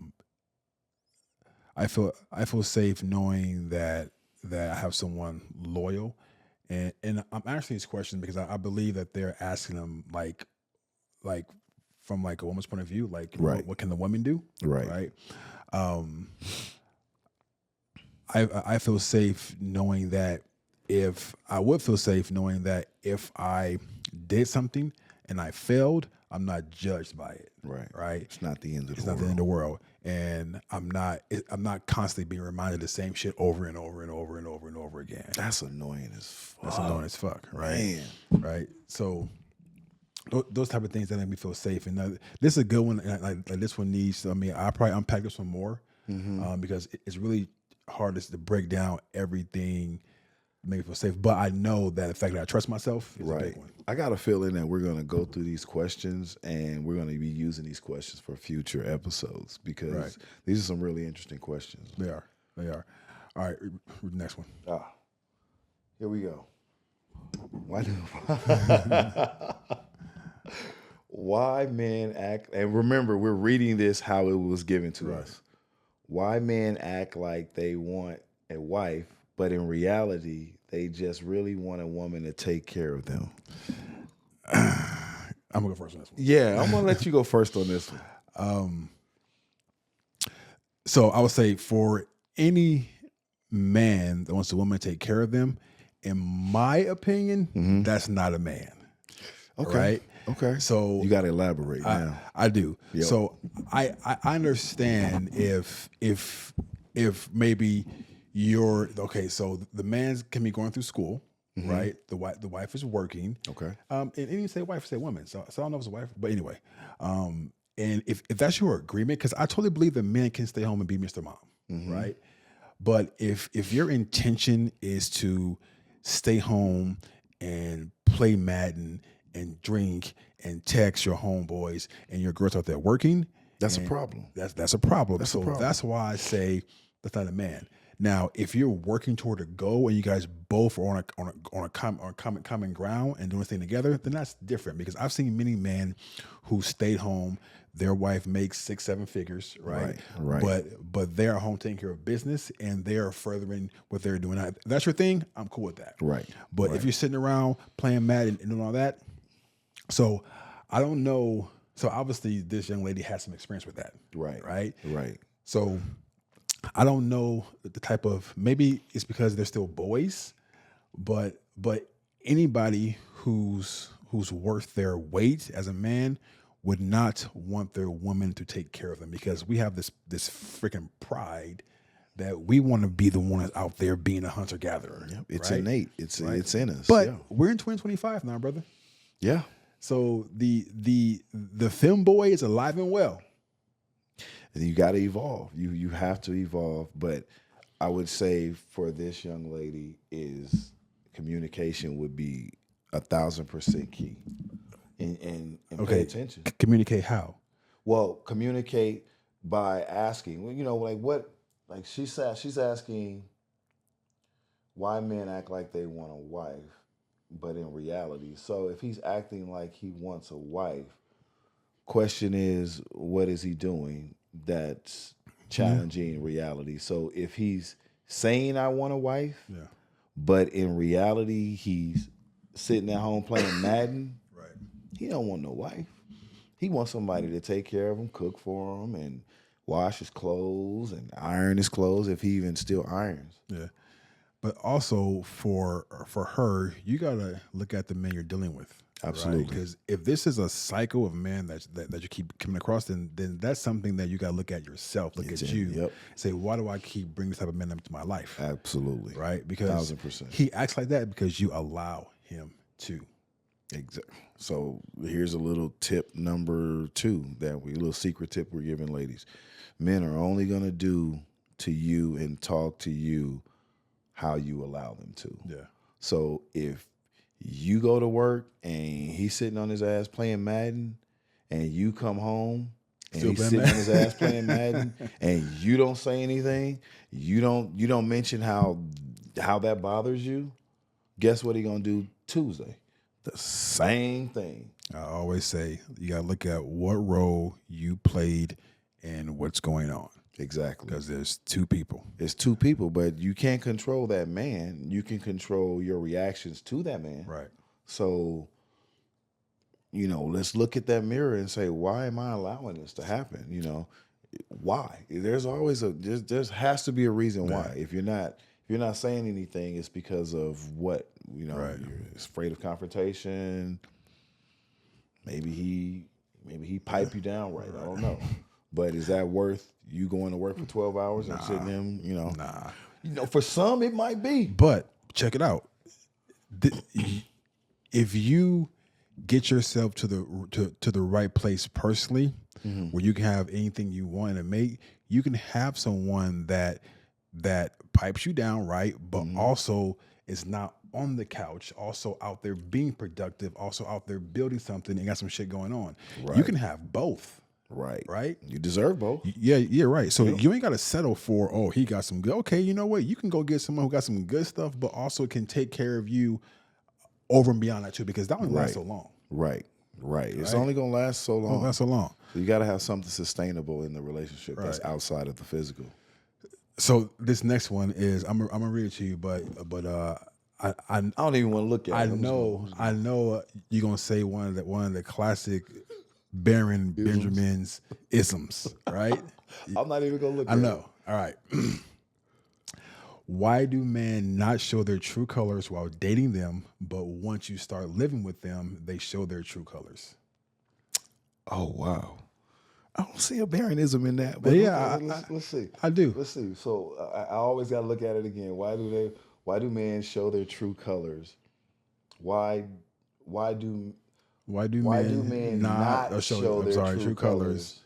feel safe knowing that I have someone loyal, and I'm asking these questions because I believe that they're asking them like from like a woman's point of view, like what can the woman do, right? I feel safe knowing that if I did something and I failed, I'm not judged by it. Right. It's not the end of the world. It's not the end of the world. And I'm not constantly being reminded the same shit over and over and over and over and over again. That's annoying as fuck. Right? Man. Right. So those type of things that make me feel safe. And this is a good one. And like this one needs, I probably unpack this one more because it's really hard to break down everything to make me feel safe. But I know that the fact that I trust myself is a big one. I got a feeling that we're going to go through these questions and we're going to be using these questions for future episodes because these are some really interesting questions. They are. All right, next one. Here we go. Why men act, and remember, we're reading this how it was given to us. Why men act like they want a wife, but in reality, they just really want a woman to take care of them. I'm going to go first on this one. Yeah, I'm going to let you go first on this one. So I would say for any man that wants a woman to take care of them, in my opinion, that's not a man. Okay. Right. Okay. So you got to elaborate now. I do. Yep. So I understand if maybe you're okay. So the man can be going through school, right? The wife is working. Okay. And you say wife, say woman. So I don't know if it's a wife, but anyway. And if that's your agreement, because I totally believe that men can stay home and be Mr. Mom, right? But if your intention is to stay home and play Madden and drink and text your homeboys and your girls out there working, That's a problem. That's a problem. That's a So problem. that's why I say that's not a man. Now, if you're working toward a goal and you guys both are on a common ground and doing this thing together, then that's different. Because I've seen many men who stayed home. Their wife makes 6-7 figures, right? Right. But they're home taking care of business and they're furthering what they're doing. Now, if that's your thing, I'm cool with that. Right. But if you're sitting around playing Madden and doing all that, so I don't know. So obviously, this young lady has some experience with that. Right. Right. Right. So I don't know the type of, maybe it's because they're still boys, but anybody who's worth their weight as a man would not want their woman to take care of them, because we have this freaking pride that we want to be the one that's out there being a hunter gatherer. Yep. It's right? innate. It's in us. But we're in 2025 now, brother. Yeah. So the femboy is alive and well. And you got to evolve. You have to evolve. But I would say for this young lady is communication would be 1,000% key. And pay attention. Communicate how? Well, communicate by asking. You know, like what? Like she's asking why men act like they want a wife, but in reality. So if he's acting like he wants a wife, question is, what is he doing that's challenging reality? So if he's saying I want a wife, but in reality he's sitting at home playing Madden, right? He don't want no wife. He wants somebody to take care of him, cook for him, and wash his clothes and iron his clothes if he even still irons. Yeah. But also for her, you gotta look at the men you're dealing with. Absolutely. Because if this is a cycle of men that you keep coming across, then that's something that you gotta look at yourself, look at you, Yep. say, why do I keep bringing this type of men into my life? Absolutely. Right? Because 1,000%. he acts like that because you allow him to. Exactly. So here's a little tip number 2 a little secret tip we're giving ladies. Men are only gonna do to you and talk to you how you allow them to. Yeah. So if you go to work and he's sitting on his ass playing Madden, and you come home and he's sitting on his ass playing Madden, and you don't say anything, you don't mention how that bothers you, guess what he gonna do Tuesday? The same thing. I always say you gotta look at what role you played and what's going on. Exactly. Because there's two people. It's two people, but you can't control that man. You can control your reactions to that man. Right. So, let's look at that mirror and say, why am I allowing this to happen? Why? There's always there has to be a reason why. If you're not saying anything, it's because of what? Right. You're afraid of confrontation. Maybe he pipe you down right. I don't know. But is that worth you going to work for 12 hours and sitting in, Nah. For some it might be. But check it out. If you get yourself to the right place personally, where you can have anything you want to make, you can have someone that pipes you down, right? But also is not on the couch, also out there being productive, also out there building something and got some shit going on. Right. You can have both. Right. Right? You deserve both. Yeah, right. So you ain't got to settle for, he got some good. Okay, you know what? You can go get someone who got some good stuff, but also can take care of you over and beyond that too, because that only lasts so long. Right. It's only going to last so long. Last so long. So you got to have something sustainable in the relationship that's outside of the physical. So this next one is, I'm gonna read it to you, but I don't even want to look at it. I know you're gonna say one of the classic Barron Benjamin's isms, right? I'm not even gonna look at it. I know. All right. Why do men not show their true colors while dating them, but once you start living with them, they show their true colors? Oh, wow. I don't see a Barronism in that. But yeah, let's see. I do. Let's see. So I always got to look at it again. Why do men show their true colors? Why do men not show their true colors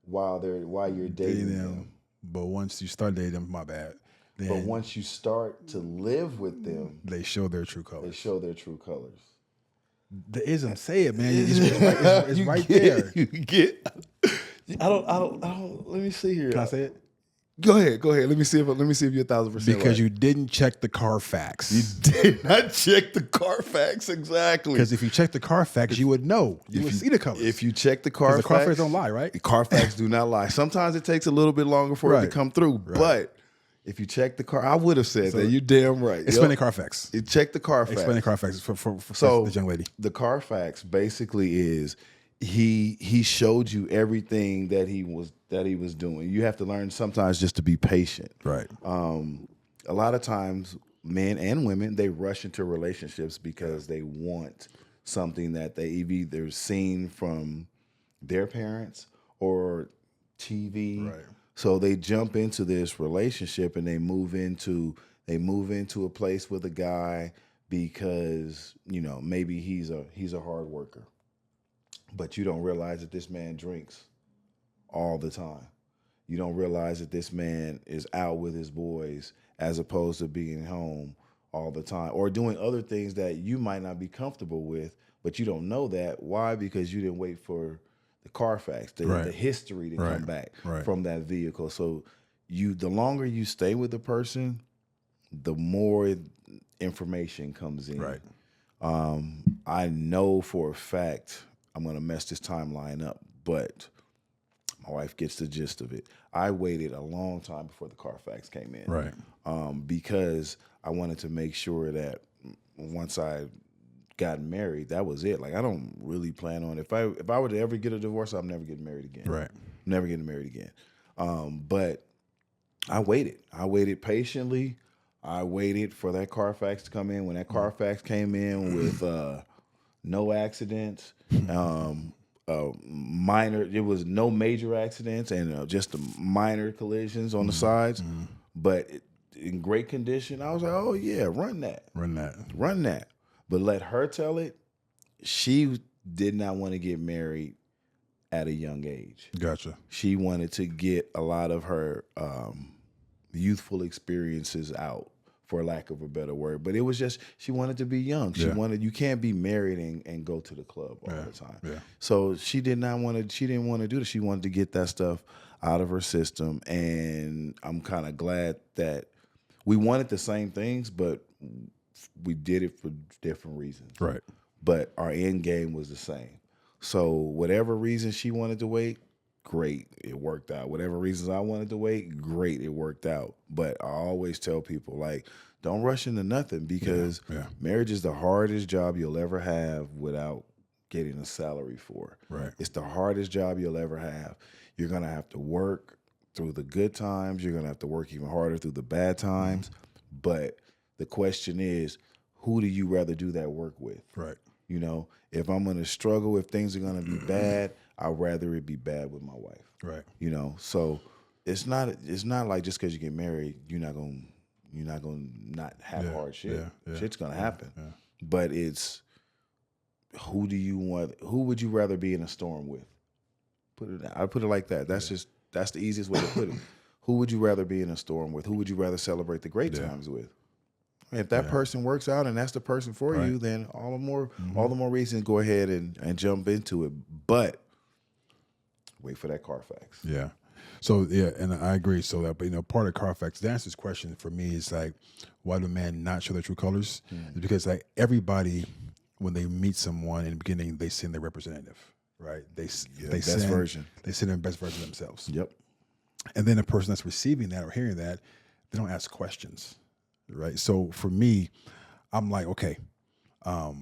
while you're dating them? But once you start dating them, my bad. But once you start to live with them, they show their true colors. They show their true colors. The ism, say it, man. It's right there. You get. I don't. Let me see here. Can I say it? Go ahead. Let me see if you're 1,000% because right. You didn't check the Carfax. You did not check the Carfax, exactly. Because if you check the Carfax, you would know. You would see the colors. If you check the Carfax, the Carfax don't lie, right? The Carfax do not lie. Sometimes it takes a little bit longer for it to come through, but if you check the car, I would have said that. You're damn right. Explain the Carfax. You check the Carfax. Explain the Carfax for this young lady. The Carfax basically is he showed you everything that he was doing. You have to learn sometimes just to be patient. Right. A lot of times, men and women, they rush into relationships because they want something that they've either seen from their parents or TV. Right. So they jump into this relationship and they move into a place with a guy because, maybe he's a hard worker. But you don't realize that this man drinks all the time. You don't realize that this man is out with his boys as opposed to being home all the time or doing other things that you might not be comfortable with, but you don't know that. Why? Because you didn't wait for the Carfax, the history to come back from that vehicle. So the longer you stay with the person, the more information comes in. Right. I know for a fact I'm going to mess this timeline up, but my wife gets the gist of it. I waited a long time before the Carfax came in. Right. Because I wanted to make sure that once I got married, that was it. Like, I don't really plan on, if I were to ever get a divorce, I'm never getting married again. Right. Never getting married again. But I waited. I waited patiently. I waited for that Carfax to come in. When that Carfax came in with no accidents, it was no major accidents and just the minor collisions on the sides, but in great condition. I was like, oh yeah, run that. But let her tell it. She did not want to get married at a young age. Gotcha. She wanted to get a lot of her youthful experiences out, for lack of a better word. But it was just, she wanted to be young. You can't be married and go to the club all the time. Yeah. So she didn't want to do this. She wanted to get that stuff out of her system. And I'm kind of glad that we wanted the same things, but we did it for different reasons. Right. But our end game was the same. So whatever reason she wanted to wait, great, it worked out. Whatever reasons I wanted to wait, great, it worked out. But I always tell people, like, don't rush into nothing, because marriage is the hardest job you'll ever have without getting a salary for. Right. It's the hardest job you'll ever have. You're going to have to work through the good times. You're going to have to work even harder through the bad times. But the question is, who do you rather do that work with? Right. If I'm going to struggle, if things are going to be bad, I'd rather it be bad with my wife. Right. So it's not like just because you get married, you're not going to not have hard shit. Yeah. Shit's going to happen. Yeah. But it's, who would you rather be in a storm with? I put it like that. That's the easiest way to put it. Who would you rather be in a storm with? Who would you rather celebrate the great times with? If that person works out and that's the person for you, then all the more reason to go ahead and jump into it. But wait for that Carfax. Yeah. So and I agree. So that, but part of Carfax, to answer this question for me is like, why do men not show their true colors? It's because like everybody, when they meet someone in the beginning, they send their representative, right? They send their best version of themselves. Yep. And then the person that's receiving that or hearing that, they don't ask questions. Right. So for me, I'm like, okay, I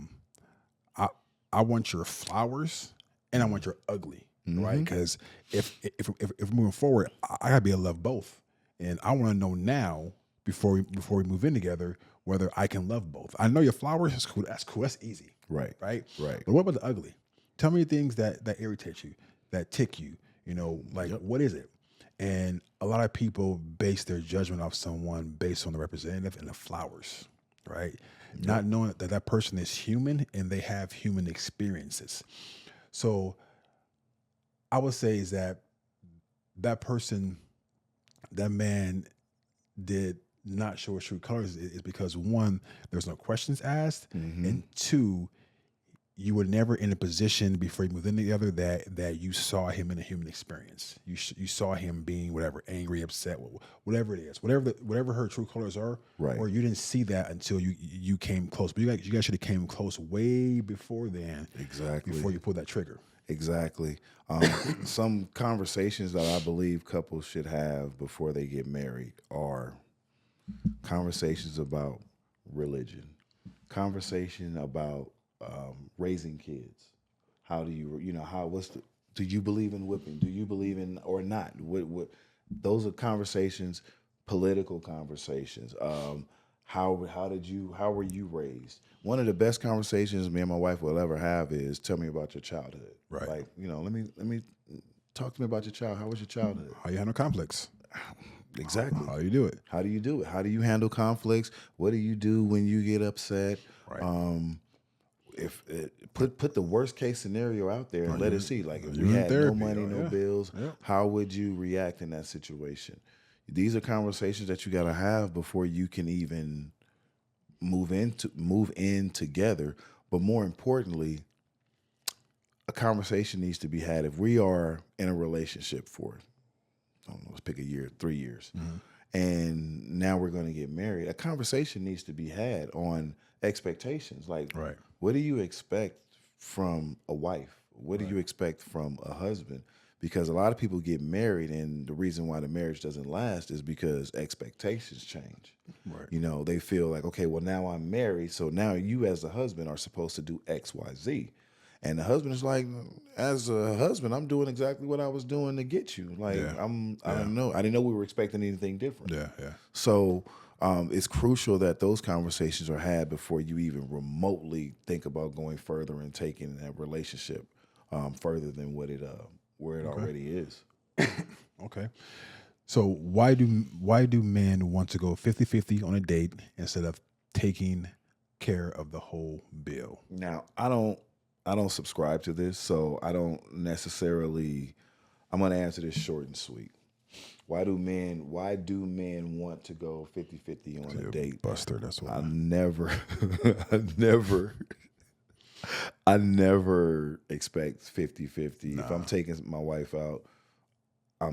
want your flowers and I want your ugly, right? Because if moving forward, I gotta be able to love both, and I want to know now before we move in together whether I can love both. I know your flowers is cool. That's cool. That's easy. Right. Right. Right. But what about the ugly? Tell me things that irritate you, that tick you. You know, like what is it? And a lot of people base their judgment off someone based on the representative and the flowers, right? Not knowing that that person is human and they have human experiences. So I would say is that person, that man did not show his true colors is because one, there's no questions asked, and two, you were never in a position before you moved in together that you saw him in a human experience. You saw him being whatever, angry, upset, whatever it is, whatever her true colors are. Right. Or you didn't see that until you came close. But you guys should have came close way before then. Exactly. Before you pulled that trigger. Exactly. Some conversations that I believe couples should have before they get married are conversations about religion, conversation about raising kids. How do you, do you believe in whipping? Do you believe in or not? What those are conversations, political conversations. How were you raised? One of the best conversations me and my wife will ever have is tell me about your childhood. Right. Like, let me talk to me about your child. How was your childhood? How you handle conflicts? Exactly. How you do it? How do you do it? How do you handle conflicts? What do you do when you get upset? Right. If put the worst case scenario out there and let it see. Like if You're we in had therapy, no money, no bills, Yeah. how would you react in that situation? These are conversations that you got to have before you can even move in together. But more importantly, a conversation needs to be had. If we are in a relationship for, I don't know, let's pick a year, 3 years, and now we're going to get married, a conversation needs to be had on expectations. Like, Right. what do you expect from a wife? What do you expect from a husband? Because a lot of people get married, and the reason why the marriage doesn't last is because expectations change. Right. They feel like, okay, well, now I'm married, so now you as a husband are supposed to do X, Y, Z. And the husband is like, as a husband, I'm doing exactly what I was doing to get you. Like, I don't know. I didn't know we were expecting anything different. Yeah. Yeah. So it's crucial that those conversations are had before you even remotely think about going further and taking that relationship further than what it where it already is. Okay. So why do men want to go 50-50 on a date instead of taking care of the whole bill? Now, I don't subscribe to this, so I don't necessarily. I'm going to answer this short and sweet. Why do men want to go 50-50 on a date? Buster, that's what I never expect 50-50. If I'm taking my wife out, I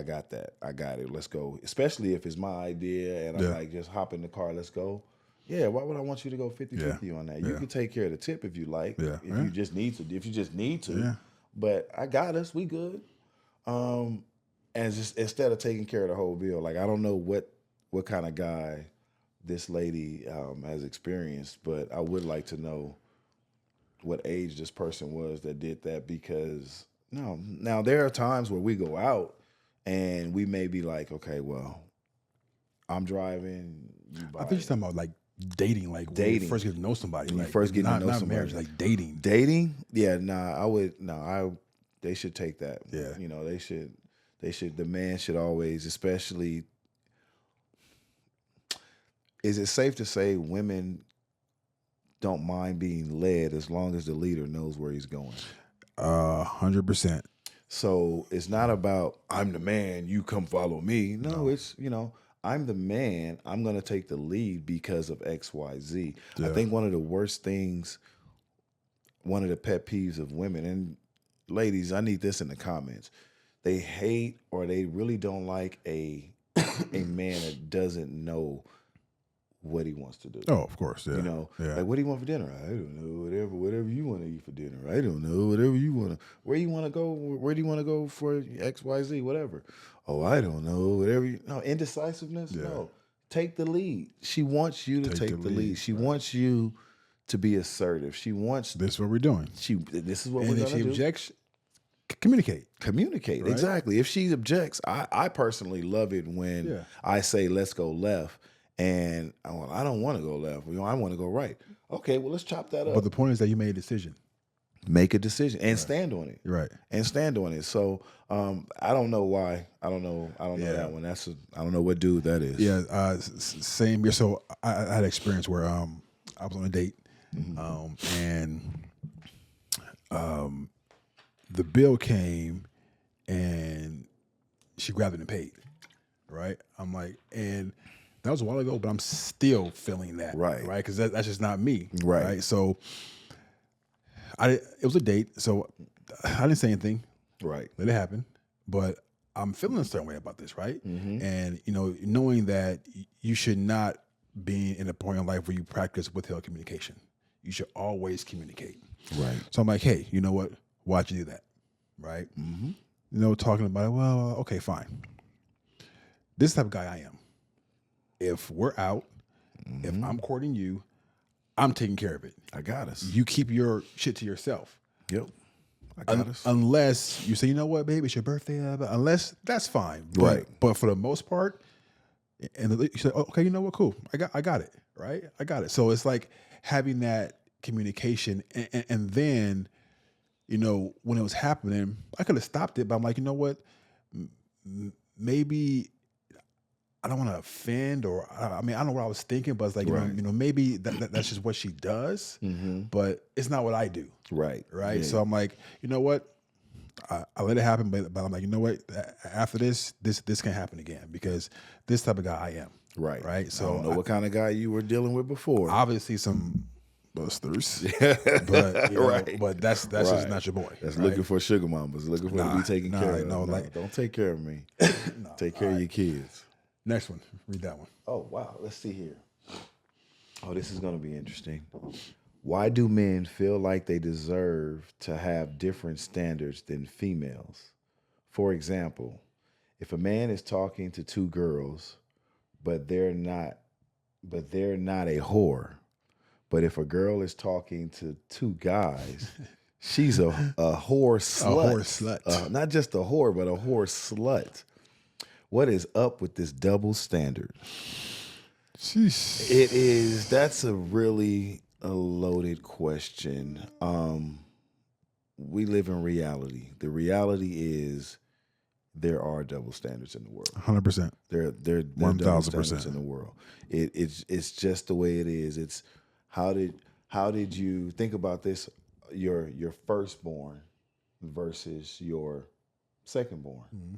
got that. I got it. Let's go. Especially if it's my idea and I'm like, just hop in the car, let's go. Yeah, why would I want you to go 50-50 on that? You can take care of the tip if you like. Yeah. If you just need to. Yeah. But I got us. We good. And just instead of taking care of the whole bill, like I don't know what kind of guy this lady has experienced, but I would like to know what age this person was that did that, because now there are times where we go out and we may be like, okay, well, I'm driving. You buy I think you're talking about like dating, like when you first get to know somebody. When like you first get to know not somebody. marriage, like dating. Dating? Yeah, they should take that. Yeah. They should, the man should always, especially, is it safe to say women don't mind being led as long as the leader knows where he's going? 100%. So it's not about, I'm the man, you come follow me. No. It's, I'm the man, I'm going to take the lead because of X, Y, Z. Yeah. I think one of the worst things, one of the pet peeves of women, and ladies, I need this in the comments. They hate or they really don't like a man that doesn't know what he wants to do. Oh, of course, yeah. Like, what do you want for dinner? I don't know. Whatever you want to eat for dinner. I don't know. Whatever you want to. Where you want to go? Where do you want to go for X, Y, Z? Whatever. Oh, I don't know. Whatever. No, indecisiveness. Yeah. No, take the lead. She wants you to take the lead. She wants you to be assertive. She wants. This is what we're doing. This is what we're gonna do. Communicate. Communicate. Right. Exactly. If she objects, I personally love it when I say, let's go left. And I don't want to go left. I want to go right. Okay, well, let's chop that up. But the point is that you made a decision. Make a decision and stand on it. Right. And stand on it. So I don't know why. I don't know that one. I don't know what dude that is. Yeah. Same here. So I had an experience where I was on a date, and the bill came, and she grabbed it and paid. Right. I'm like, and that was a while ago, but I'm still feeling that. Right. Right. Because that's just not me. Right. So it was a date, so I didn't say anything. Right. Let it happen. But I'm feeling a certain way about this, right? And, knowing that you should not be in a point in life where you practice withheld communication. You should always communicate. Right. So I'm like, hey, you know what? Why'd you do that? Right? Talking about it, well, okay, fine. This type of guy I am. If we're out, if I'm courting you, I'm taking care of it. I got us. You keep your shit to yourself. Yep. I got us. Unless you say, you know what, baby, it's your birthday. Unless that's fine. But, but for the most part, and you say, oh, okay, you know what, cool. I got it. Right? I got it. So it's like having that communication. And then, when it was happening, I could have stopped it, but I'm like, you know what? Maybe I don't want to offend, or I don't know what I was thinking, but it's like, maybe that's just what she does, but it's not what I do. Right. Right. Yeah. So I'm like, you know what? I let it happen, but I'm like, you know what? After this can't happen again, because this type of guy I am. Right. Right. So I don't know what kind of guy you were dealing with before. Obviously some busters, but but that's just not your boy. That's looking for sugar mamas, looking for to be taken care of. No, don't take care of me. Take care of your kids. Next one. Read that one. Oh, wow. Let's see here. Oh, this is going to be interesting. Why do men feel like they deserve to have different standards than females? For example, if a man is talking to two girls, but they're not a whore. But if a girl is talking to two guys, she's a whore slut. A whore slut. Not just a whore, but a whore slut. What is up with this double standard? Sheesh. That's a really loaded question. We live in reality. The reality is there are double standards in the world. 100%. There are double standards in the world. It's just the way it is. It's how did you think about this? Your firstborn versus your secondborn. Mm-hmm.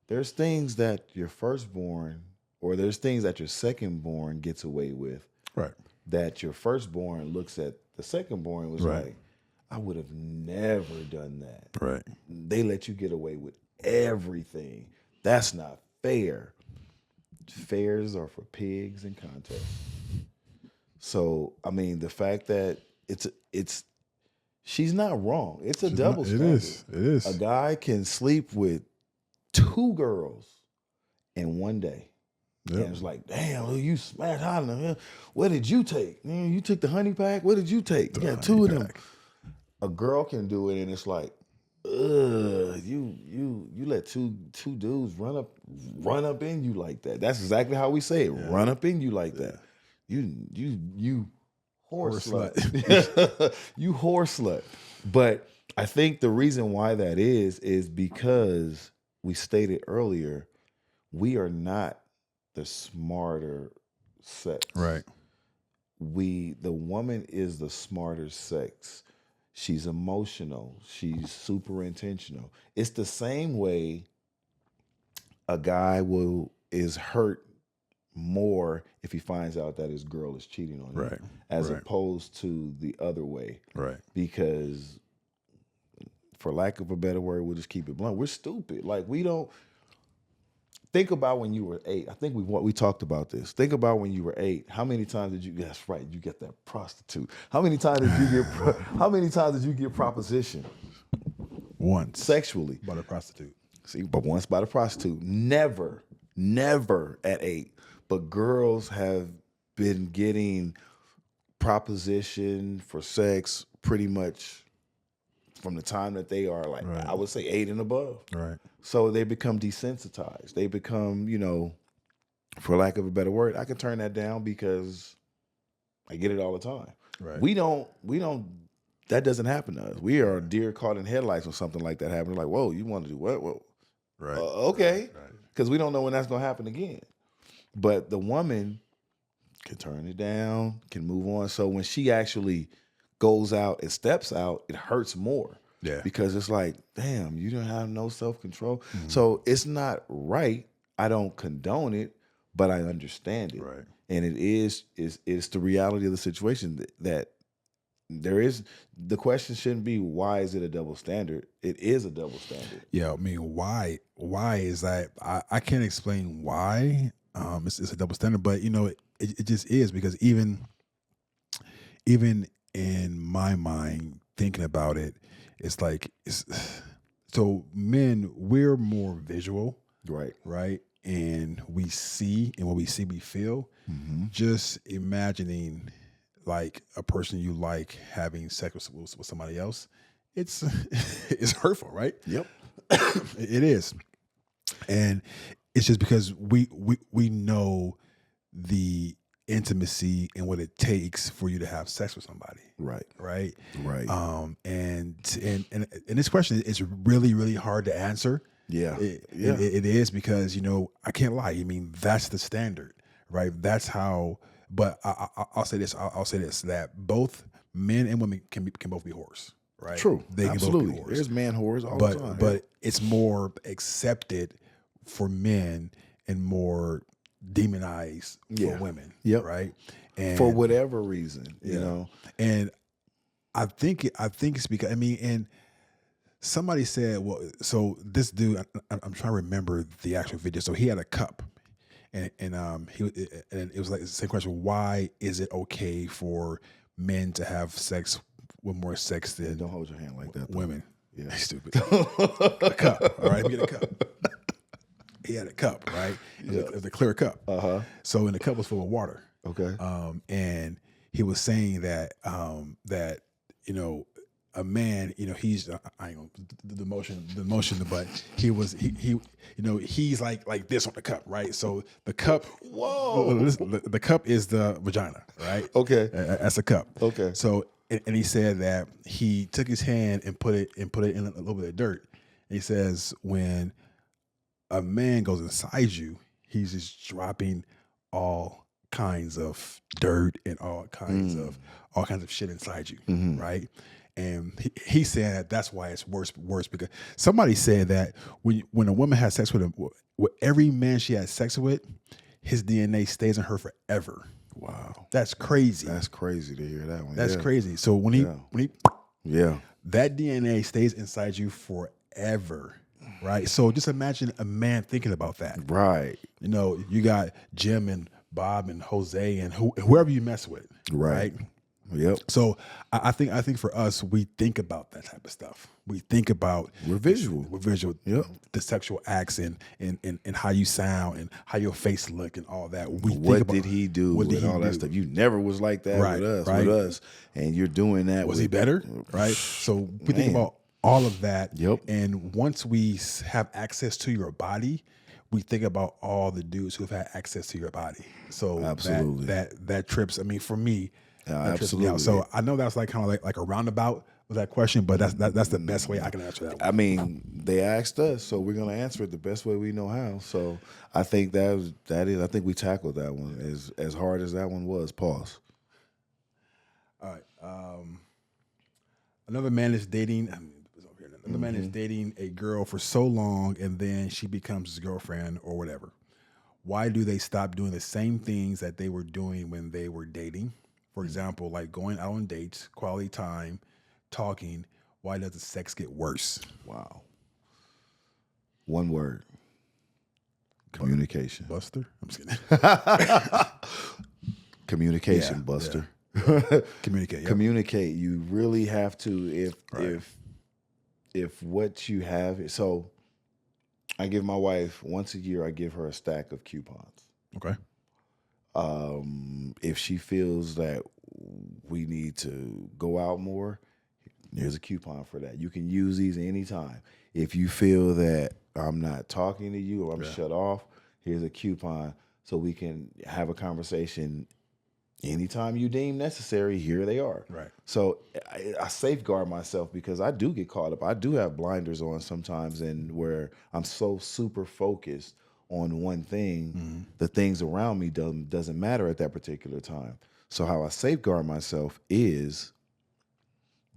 There's things that your firstborn, or there's things that your secondborn gets away with. Right. That your firstborn looks at the secondborn and was like, I would have never done that. Right. They let you get away with everything. That's not fair. Fairs are for pigs and contests. So, I mean, the fact that she's not wrong. It's a double standard. It is. A guy can sleep with two girls in one day. Yep. And it's like, damn, you smashed hot enough. What did you take? You took the honey pack? What did you take? You got two of them. A girl can do it, and it's like, you let two dudes run up in you like that. That's exactly how we say it. Yeah. Run up in you like that. You horse slut. You horse slut. But I think the reason why that is because we stated earlier, we are not the smarter sex. Right. The woman is the smarter sex. She's emotional. She's super intentional. It's the same way a guy is hurt more if he finds out that his girl is cheating on him, as opposed to the other way. Right. Because, for lack of a better word, we'll just keep it blunt. We're stupid. Like, we don't think about when you were 8. I think we talked about this. Think about when you were 8. How many times did you? That's right. You get that prostitute. How many times did you get? How many times did you get proposition? Once. Sexually. By the prostitute. See, but once by the prostitute. Never at 8. But girls have been getting proposition for sex pretty much from the time that they are like, Right. I would say 8 and above. Right. So they become desensitized. They become, for lack of a better word, I can turn that down because I get it all the time. Right. We don't, that doesn't happen to us. We are deer caught in headlights when something like that happens. Like, whoa, you want to do what? Whoa. Right. Okay. Right. Because we don't know when that's going to happen again. But the woman can turn it down, can move on. So when she actually goes out and steps out, it hurts more. Yeah. Because it's like, damn, you don't have no self-control. Mm-hmm. So it's not right. I don't condone it, but I understand it. Right. And it's the reality of the situation that there is. The question shouldn't be, why is it a double standard? It is a double standard. Yeah, I mean, why is that? I can't explain why it's a double standard, but it just is, because even in my mind, thinking about it, it's like so men, we're more visual, right, and we see, and what we see, we feel. Mm-hmm. Just imagining like a person you like having sex with somebody else, it's it's hurtful, right? Yep. It is. And it's just because we know the intimacy and what it takes for you to have sex with somebody. Right. And this question is really, really hard to answer. Yeah. It is, because I can't lie. I mean, that's the standard, right? That's how. But I'll say this. I'll say this: that both men and women can both be whores, right? True. They can Absolutely. both be whores. There's man whores all the time. But it's more accepted for men and more demonized for women. Yep. Right. And for whatever reason, you know. And I think it's because, and somebody said, well, so this dude, I'm trying to remember the actual video. So he had a cup. And it was like the same question: why is it okay for men to have sex with more sex than don't hold your hand like that, women? Yeah, stupid. A cup, all right. Let me get a cup. He had a cup, right? It was a clear cup. So, and the cup was full of water. Okay. And he was saying that a man, he's I ain't gonna the motion, but he's like this on the cup, right? So the cup, the cup is the vagina, right? Okay, that's a cup. Okay. So and he said that he took his hand and put it in a little bit of dirt. And he says when a man goes inside you, he's just dropping all kinds of dirt and all kinds of shit inside you, right? And he said that's why it's worse because somebody said that when a woman has sex with every man she has sex with, his DNA stays in her forever. Wow, that's crazy. That's crazy to hear that one. That's crazy. So when he that DNA stays inside you forever, right? So just imagine a man thinking about that, right? You got Jim and Bob and Jose and whoever you mess with, right? Yep. So I think for us, we think about that type of stuff. We think about we're visual. Yep. The sexual acts and how you sound and how your face look and all that. What did he do and all that stuff? You never was like that with us, and you're doing that. Was he better? Right. So we think about all of that. Yep. And once we have access to your body, we think about all the dudes who have had access to your body. So absolutely, that trips. I mean, for me. Absolutely. So I know that's kind of like a roundabout with that question, but that's the best way I can answer that one. I mean, they asked us, so we're gonna answer it the best way we know how. So I think that is. I think we tackled that one as hard as that one was. Pause. All right. Another man is dating. Another man is dating a girl for so long, and then she becomes his girlfriend or whatever. Why do they stop doing the same things that they were doing when they were dating? For example, like going out on dates, quality time, talking. Why does the sex get worse? Wow. One word. Communication. Buster? I'm just kidding. Communication, Buster. Yeah. Communicate. Yep. Communicate. You really have to if what you have. So I give my wife once a year, I give her a stack of coupons. Okay. If she feels that we need to go out more, Here's a coupon for that. You can use these anytime. If you feel that I'm not talking to you or I'm shut off, here's a coupon so we can have a conversation anytime you deem necessary. Here they are. Right. So I safeguard myself because I do get caught up. I do have blinders on sometimes, and where I'm so super focused on one thing, the things around me doesn't matter at that particular time. So how I safeguard myself is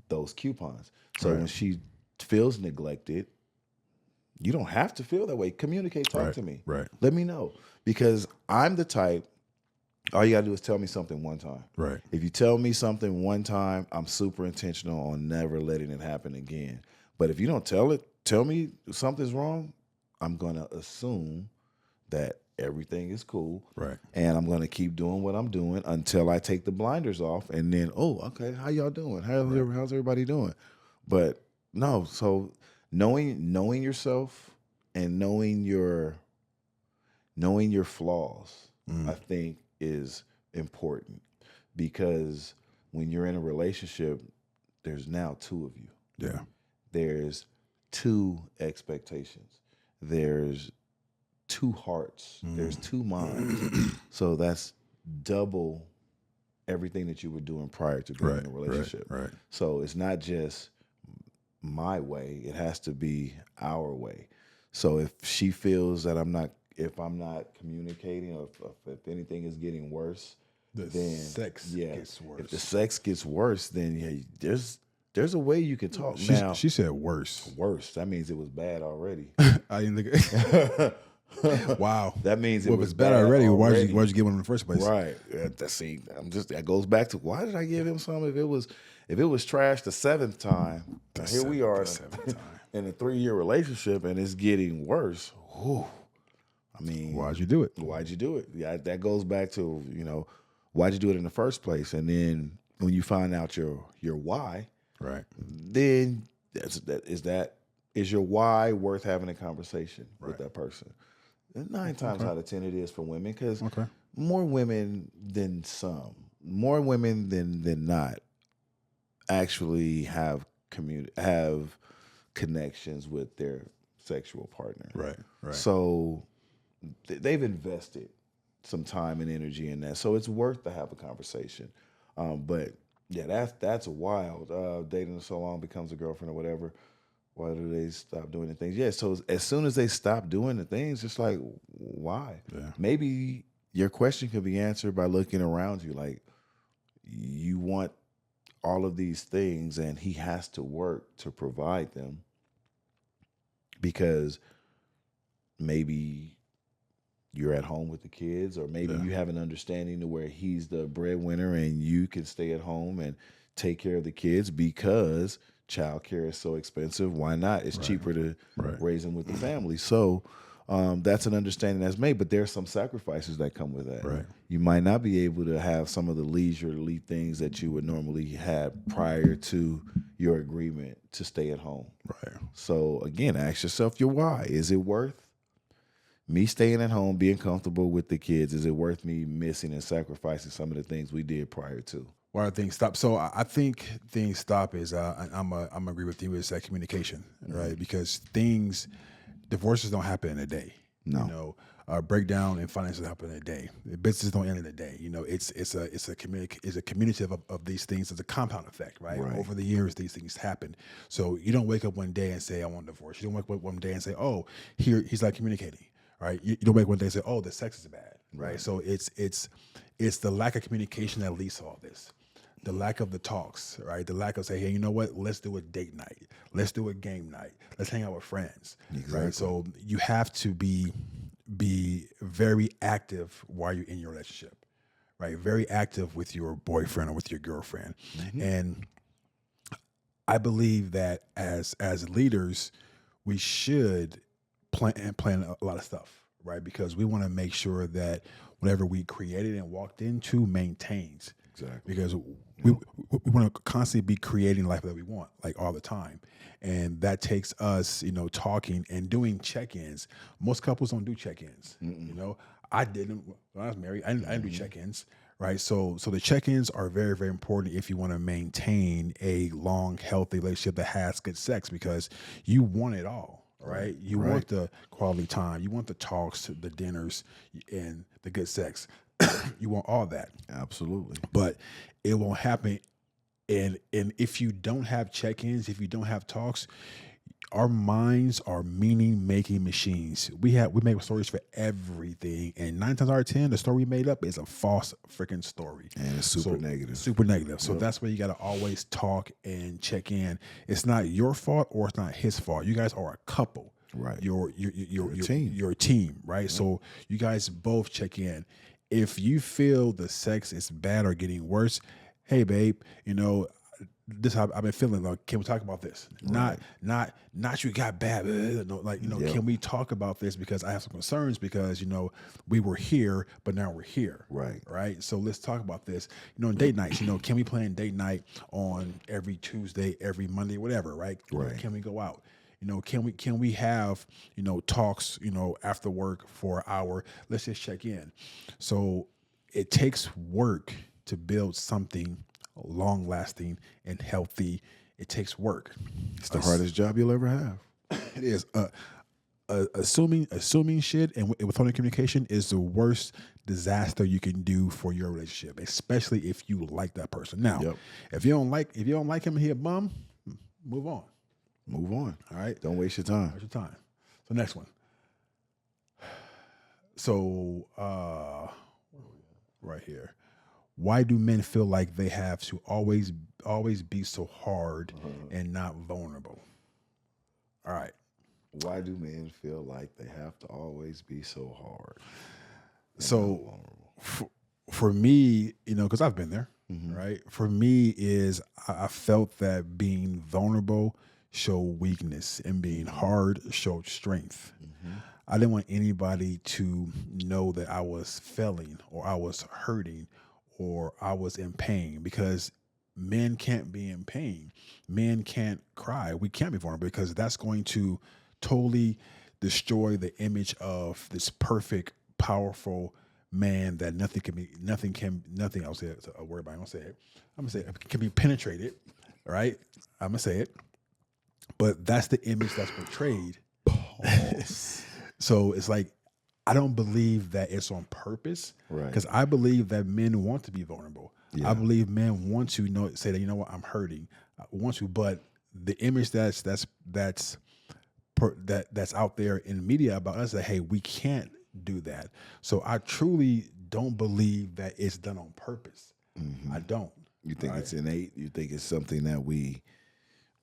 those coupons. So when she feels neglected, you don't have to feel that way. Communicate, talk to me. Right. Let me know. Because I'm the type, all you gotta do is tell me something one time. Right. If you tell me something one time, I'm super intentional on never letting it happen again. But if you don't tell me something's wrong, I'm gonna assume that everything is cool. Right. And I'm gonna keep doing what I'm doing until I take the blinders off, and then, oh, okay, how y'all doing? How's everybody doing? But no, so knowing yourself and knowing your flaws, I think is important, because when you're in a relationship, there's now two of you. Yeah. There's two expectations. There's two hearts. There's two minds. So that's double everything that you were doing prior to being in a relationship. Right. So it's not just my way, it has to be our way. So if she feels that if I'm not communicating, or if anything is getting worse, then sex gets worse. If the sex gets worse, then there's a way you can talk. She said worse. Worse. That means it was bad already. I didn't think. Wow. That means if it's bad already, why'd you give him in the first place? Right. That goes back to, why did I give him some? If it was trash the seventh time, here we are in a 3-year relationship and it's getting worse. Whew. I mean, why'd you do it? Why'd you do it? Yeah, that goes back to, why'd you do it in the first place? And then when you find out your why, right, then is your why worth having a conversation with that person? And 9 times out of 10 it is for women, because more women than not actually have connections with their sexual partner. Right. So they've invested some time and energy in that. So it's worth to have a conversation. But yeah, that's wild. Dating so long, becomes a girlfriend or whatever. Why do they stop doing the things? Yeah, so as soon as they stop doing the things, it's like, why? Yeah. Maybe your question could be answered by looking around you. Like, you want all of these things and he has to work to provide them, because maybe you're at home with the kids, or maybe you have an understanding to where he's the breadwinner and you can stay at home and take care of the kids because childcare is so expensive. Why not? It's cheaper to raise them with the family. So that's an understanding that's made, but there's some sacrifices that come with that. Right. You might not be able to have some of the leisurely things that you would normally have prior to your agreement to stay at home. Right. So again, ask yourself your why. Is it worth me staying at home, being comfortable with the kids? Is it worth me missing and sacrificing some of the things we did prior to? Why do things stop? So I think things stop is I'm agree with you, is that communication, right? Because divorces don't happen in a day. No. Breakdown in finances happen in a day. Businesses don't end in a day. It's a community of these things. It's a compound effect, right? Over the years, these things happen. So you don't wake up one day and say, I want a divorce. You don't wake up one day and say, oh, he's not communicating, right? You don't wake up one day and say, oh, the sex is bad, right? So it's the lack of communication that leads to all this. The lack of the talks, right? The lack of say, hey, you know what? Let's do a date night. Let's do a game night. Let's hang out with friends, right? So you have to be very active while you're in your relationship, right? Very active with your boyfriend or with your girlfriend. Mm-hmm. And I believe that as leaders, we should plan a lot of stuff, right? Because we want to make sure that whatever we created and walked into maintains. Exactly. Because we want to constantly be creating life that we want, like all the time. And that takes us, talking and doing check-ins. Most couples don't do check-ins. I didn't, when I was married, I didn't do check-ins, right? So the check-ins are very, very important if you want to maintain a long, healthy relationship that has good sex, because you want it all, right? You want the quality time, you want the talks, the dinners, and the good sex. You want all that, Absolutely. but it won't happen. And if you don't have check-ins, if you don't have talks, our minds are meaning making machines. We make stories for everything, and 9 times out of 10, the story we made up is a false freaking story, and it's super negative. Super negative. So that's why you got to always talk and check in. It's not your fault or it's not his fault. You guys are a couple, Right? You're a team. You're a team, right? So you guys both check in. If you feel the sex is bad or getting worse, hey babe, this how I've been feeling. Like, can we talk about this? Right. Not you got bad. No, can we talk about this, because I have some concerns, because we were here, but now we're here. Right. So let's talk about this. Date nights. Can we plan date night on every Tuesday, every Monday, whatever? Right. Can we go out? Can we have talks after work for an hour? Let's just check in. So it takes work to build something long lasting and healthy. It takes work. It's the hardest job you'll ever have. It is. Assuming shit and withholding communication is the worst disaster you can do for your relationship, especially if you like that person. Now, if you don't like him and he a bum, move on. All right. Don't waste your time. So next one. So right here. Why do men feel like they have to always be so hard and not vulnerable? All right. Why do men feel like they have to always be so hard? So for me, because I've been there, right? For me is I felt that being vulnerable showed weakness and being hard showed strength. I didn't want anybody to know that I was failing or I was hurting or I was in pain, because men can't be in pain. Men can't cry. We can't be vulnerable, because that's going to totally destroy the image of this perfect, powerful man that nothing, I'll say it, a word, but I'm going to say it. I'm going to say it can be penetrated, right? I'm going to say it. But that's the image that's portrayed. So it's like, I don't believe that it's on purpose, because I believe that men want to be vulnerable. I believe men want to say that, what, I'm hurting. I want to, but the image that's out there in the media about us, that hey, we can't do that. So I truly don't believe that it's done on purpose. I don't. You think it's innate? You think it's something that we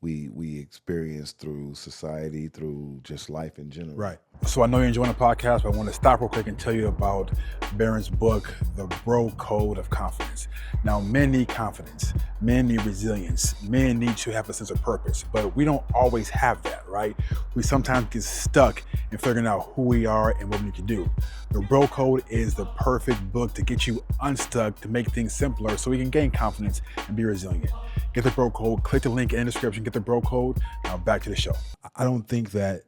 experience through society, through just life in general? Right. So I know you're enjoying the podcast, but I want to stop real quick and tell you about Barron's book, The Bro Code of Confidence. Now, men need confidence. Men need resilience. Men need to have a sense of purpose, but we don't always have that, right? We sometimes get stuck in figuring out who we are and what we can do. The Bro Code is the perfect book to get you unstuck, to make things simpler so we can gain confidence and be resilient. Get the Bro Code, click the link in the description, get the Bro Code. Now back to the show. I don't think that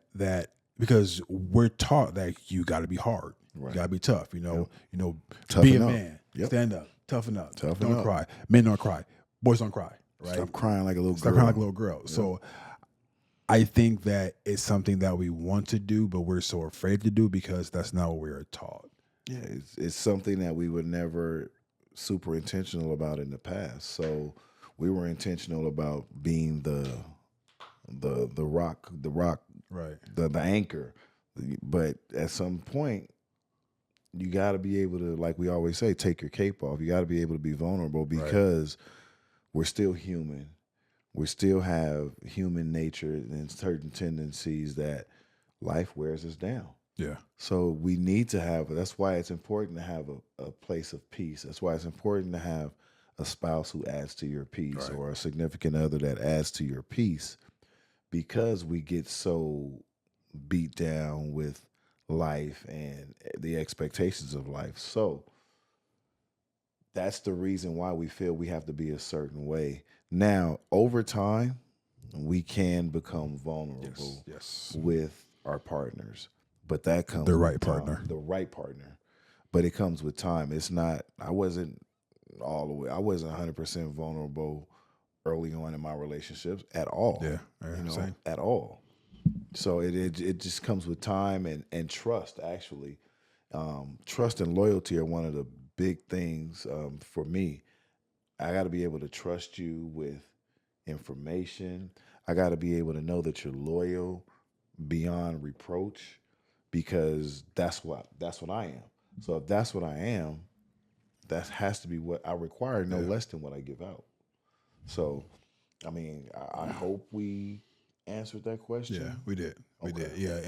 because we're taught that you got to be hard, you got to be tough, Toughen be a up. man, stand up, toughen up, Toughen don't up. cry. Men don't cry, boys don't cry, right? Stop crying like a little girl. Stop crying like a little girl. So I think that it's something that we want to do, but we're so afraid to do because that's not what we are taught. Yeah, it's something that we were never super intentional about in the past. So we were intentional about being the rock, Right. the anchor. But at some point, you got to be able to, like we always say, take your cape off. You got to be able to be vulnerable, because we're still human. We still have human nature and certain tendencies that life wears us down. Yeah. So we need to have, that's why it's important to have a place of peace. That's why it's important to have a spouse who adds to your peace, or a significant other that adds to your peace, because we get so beat down with life and the expectations of life. So that's the reason why we feel we have to be a certain way. Now, over time, we can become vulnerable with our partners, but that comes The right with partner. time. The right partner. But it comes with time. It's not, I wasn't all the way. I wasn't 100% vulnerable early on in my relationships at all. Yeah, same. At all. So it just comes with time and trust. Actually, trust and loyalty are one of the big things for me. I got to be able to trust you with information. I got to be able to know that you're loyal beyond reproach, because that's what I am. So if that's what I am, that has to be what I require, no less than what I give out. So, I mean, I hope we answered that question. Yeah, we did. We Okay. did. Yeah,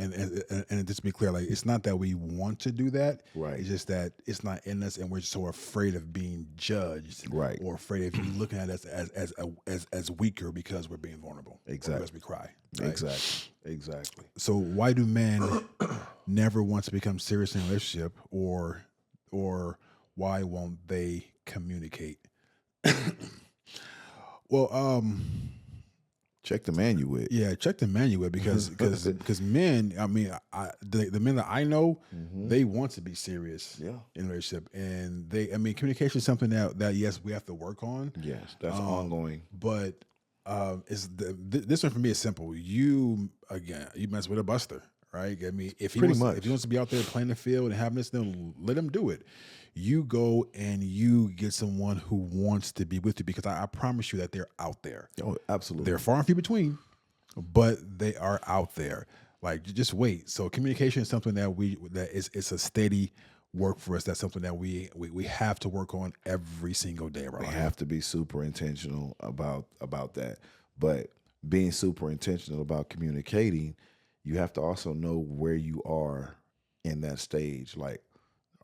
and just to be clear, like it's not that we want to do that. Right. It's just that it's not in us, and we're so afraid of being judged. Right. Or afraid of you looking at us as weaker because we're being vulnerable. Exactly. Or because we cry. Right? Exactly. So why do men never want to become serious in a relationship, or why won't they communicate? Well, check the manual. Yeah, check the manual because men. I mean, the men that I know, they want to be serious in a relationship, and communication is something that yes, we have to work on. Yes, that's ongoing. But this one for me is simple. You mess with a buster, right? I mean, if he wants to be out there playing the field and having this, then let him do it. You go and you get someone who wants to be with you, because I promise you that they're out there. Oh, absolutely. They're far and few between, but they are out there. Like, just wait. So communication is something that it's a steady work for us. That's something that we have to work on every single day of our life. We have to be super intentional about that. But being super intentional about communicating, you have to also know where you are in that stage. Like,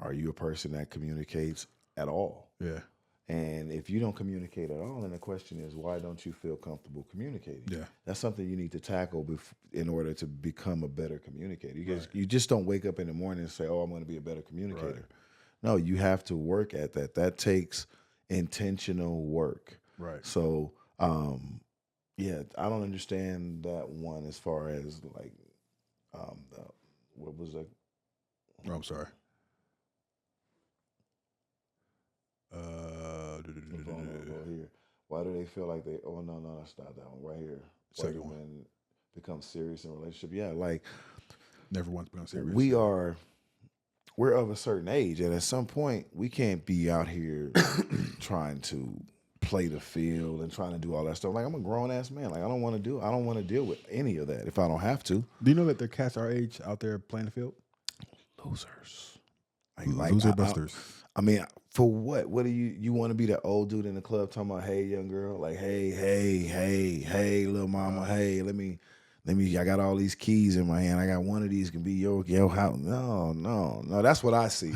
are you a person that communicates at all? Yeah. And if you don't communicate at all, then the question is, why don't you feel comfortable communicating? Yeah. That's something you need to tackle in order to become a better communicator. You just don't wake up in the morning and say, oh, I'm going to be a better communicator. Right. No, you have to work at that. That takes intentional work. Right. So, I don't understand that one as far as like, what was that? Oh, I'm sorry. Here. Why do they feel like they? Oh no, that's not that one right here. Why do men become serious in a relationship? Yeah, like never want to become serious. We're of a certain age, and at some point, we can't be out here trying to play the field and trying to do all that stuff. Like, I'm a grown ass man. Like, I don't want to deal with any of that if I don't have to. Do you know that there are cats our age out there playing the field? Losers. Loser busters. I mean, for what? What do you want to be that old dude in the club talking about, hey, young girl, like, hey, little mama, hey, let me, I got all these keys in my hand. I got one of these can be your house. No. That's what I see.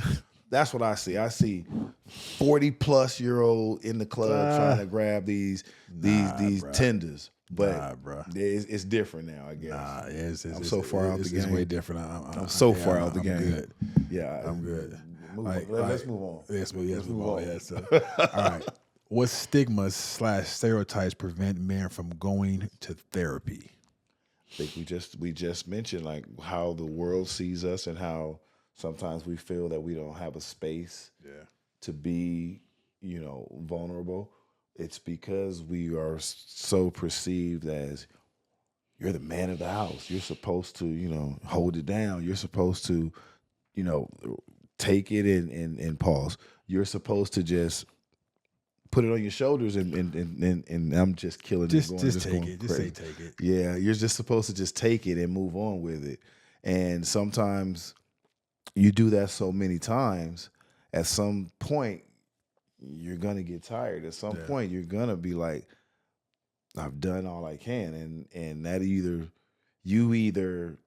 That's what I see. I see 40-plus-year-old in the club trying to grab these tenders. But it's different now, I guess. I'm so far out the game. It's way different. I'm so far out the game. Good. Yeah, I'm good. Let's move on. Let's move on. Yeah, so, all right. What stigmas / stereotypes prevent men from going to therapy? I think we just mentioned like how the world sees us and how sometimes we feel that we don't have a space to be, vulnerable. It's because we are so perceived as you're the man of the house. You're supposed to, hold it down. You're supposed to, take it and pause. You're supposed to just put it on your shoulders and I'm just killing it. Just take it. Just say take it. Yeah, you're just supposed to just take it and move on with it. And sometimes you do that so many times, at some point you're gonna get tired. At some point you're gonna be like, I've done all I can, and that you either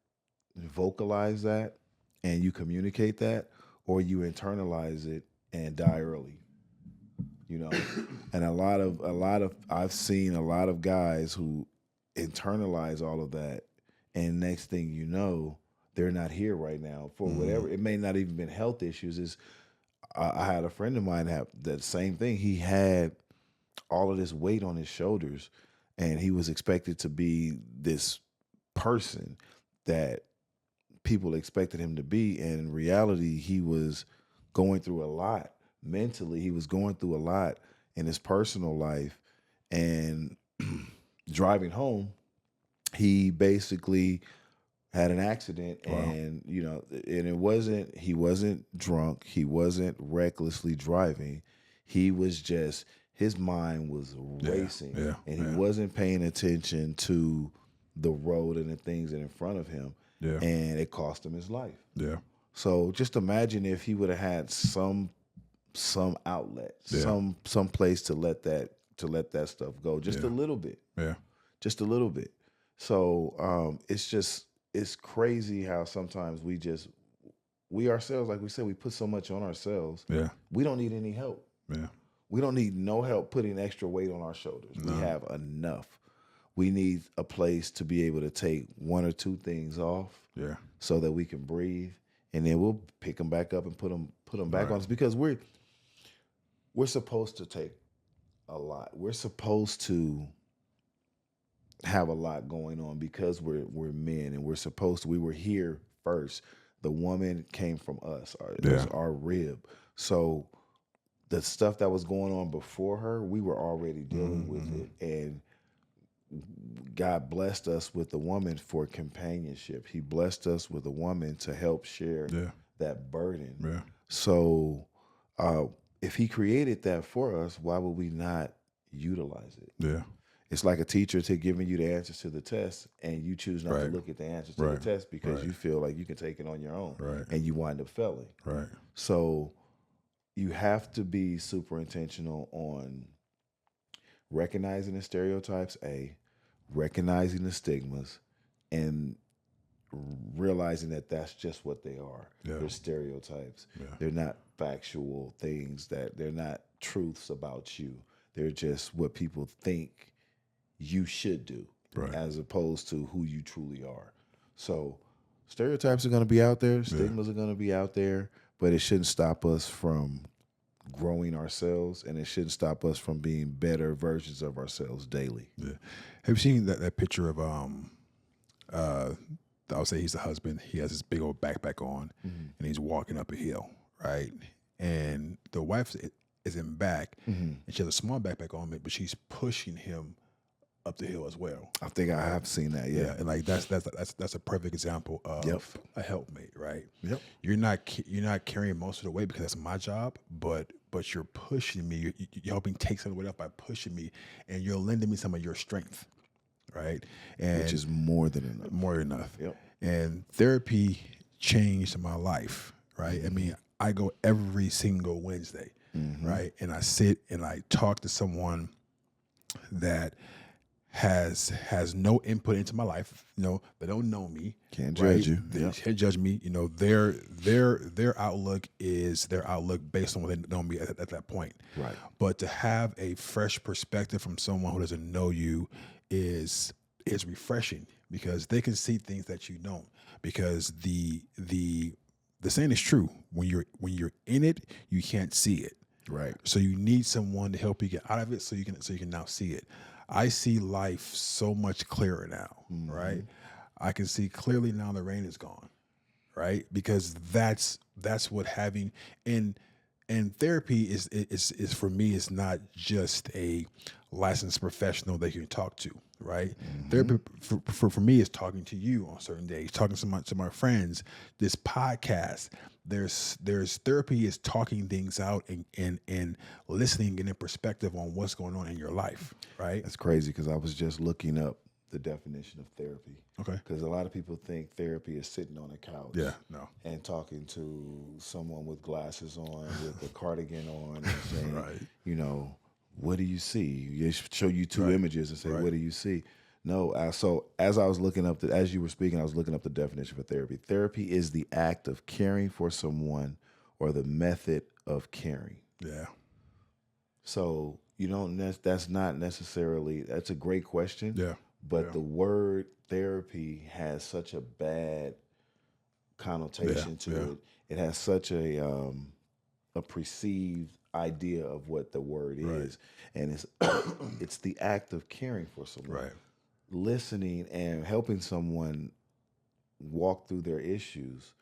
vocalize that and you communicate that, or you internalize it and die early. And a lot of I've seen a lot of guys who internalize all of that, and next thing you know, they're not here right now for whatever. It may not even been health issues. I had a friend of mine have that same thing. He had all of this weight on his shoulders, and he was expected to be this person that people expected him to be. And in reality, he was going through a lot mentally. He was going through a lot in his personal life, and driving home, he basically had an accident. Wow. And he wasn't drunk, he wasn't recklessly driving. He was just, his mind was racing, and he wasn't paying attention to the road and the things that in front of him, and it cost him his life. So just imagine if he would have had some outlet, some place to let that stuff go, just a little bit, just a little bit. So it's crazy how sometimes we ourselves, like we said, we put so much on ourselves. We don't need any help. We don't need no help putting extra weight on our shoulders. No. We have enough. We need a place to be able to take one or two things off, so that we can breathe, and then we'll pick them back up and put them back on us, because we're supposed to take a lot. We're supposed to have a lot going on because we're men, and we were here first. The woman came from us, our rib. So the stuff that was going on before her, we were already dealing with it, and God blessed us with a woman for companionship. He blessed us with a woman to help share that burden. So if he created that for us, why would we not utilize it? It's like a teacher giving you the answers to the test, and you choose not to look at the answers to the test because you feel like you can take it on your own, and you wind up failing. So you have to be super intentional on recognizing the stereotypes, recognizing the stigmas, and realizing that that's just what they are. They're stereotypes. They're not factual things, they're not truths about you. They're just what people think you should do, as opposed to who you truly are. So stereotypes are going to be out there, stigmas are going to be out there, but it shouldn't stop us from growing ourselves, and it shouldn't stop us from being better versions of ourselves daily. Have you seen that picture of I would say he's the husband. He has this big old backpack on, and he's walking up a hill, right? And the wife is in back, and she has a small backpack on, but she's pushing him up the hill as well. I think I have seen that. And like that's a perfect example of a helpmate, right? You're not carrying most of the weight because that's my job, but you're pushing me. You're helping take some of the weight off by pushing me, and you're lending me some of your strength, right? And which is more than enough. More than enough. And therapy changed my life, right? I mean, I go every single Wednesday, right? And I sit and I talk to someone that has no input into my life. They don't know me. Can't judge you. They can't judge me. Their outlook is their outlook based on what they know me at that point. Right. But to have a fresh perspective from someone who doesn't know you is refreshing, because they can see things that you don't. Because the saying is true: when you're in it, you can't see it. Right. So you need someone to help you get out of it, so you can now see it. I see life so much clearer now, right? I can see clearly now the rain is gone, right? Because that's what having and therapy is for me is not just a licensed professional that you can talk to, right? Therapy for me is talking to you on certain days, talking to my friends. This podcast, there's therapy is talking things out and listening, getting perspective on what's going on in your life, right? That's crazy, because I was just looking up the definition of therapy. Okay. Because a lot of people think therapy is sitting on a couch. And talking to someone with glasses on, with a cardigan on, and saying, what do you see? They show you two images and say, what do you see? No. So as I was looking up, as you were speaking, I was looking up the definition for therapy. Therapy is the act of caring for someone, or the method of caring. So that's not necessarily, that's a great question. But the word therapy has such a bad connotation to it. It has such a perceived idea of what the word is, and it's the act of caring for someone, listening and helping someone walk through their issues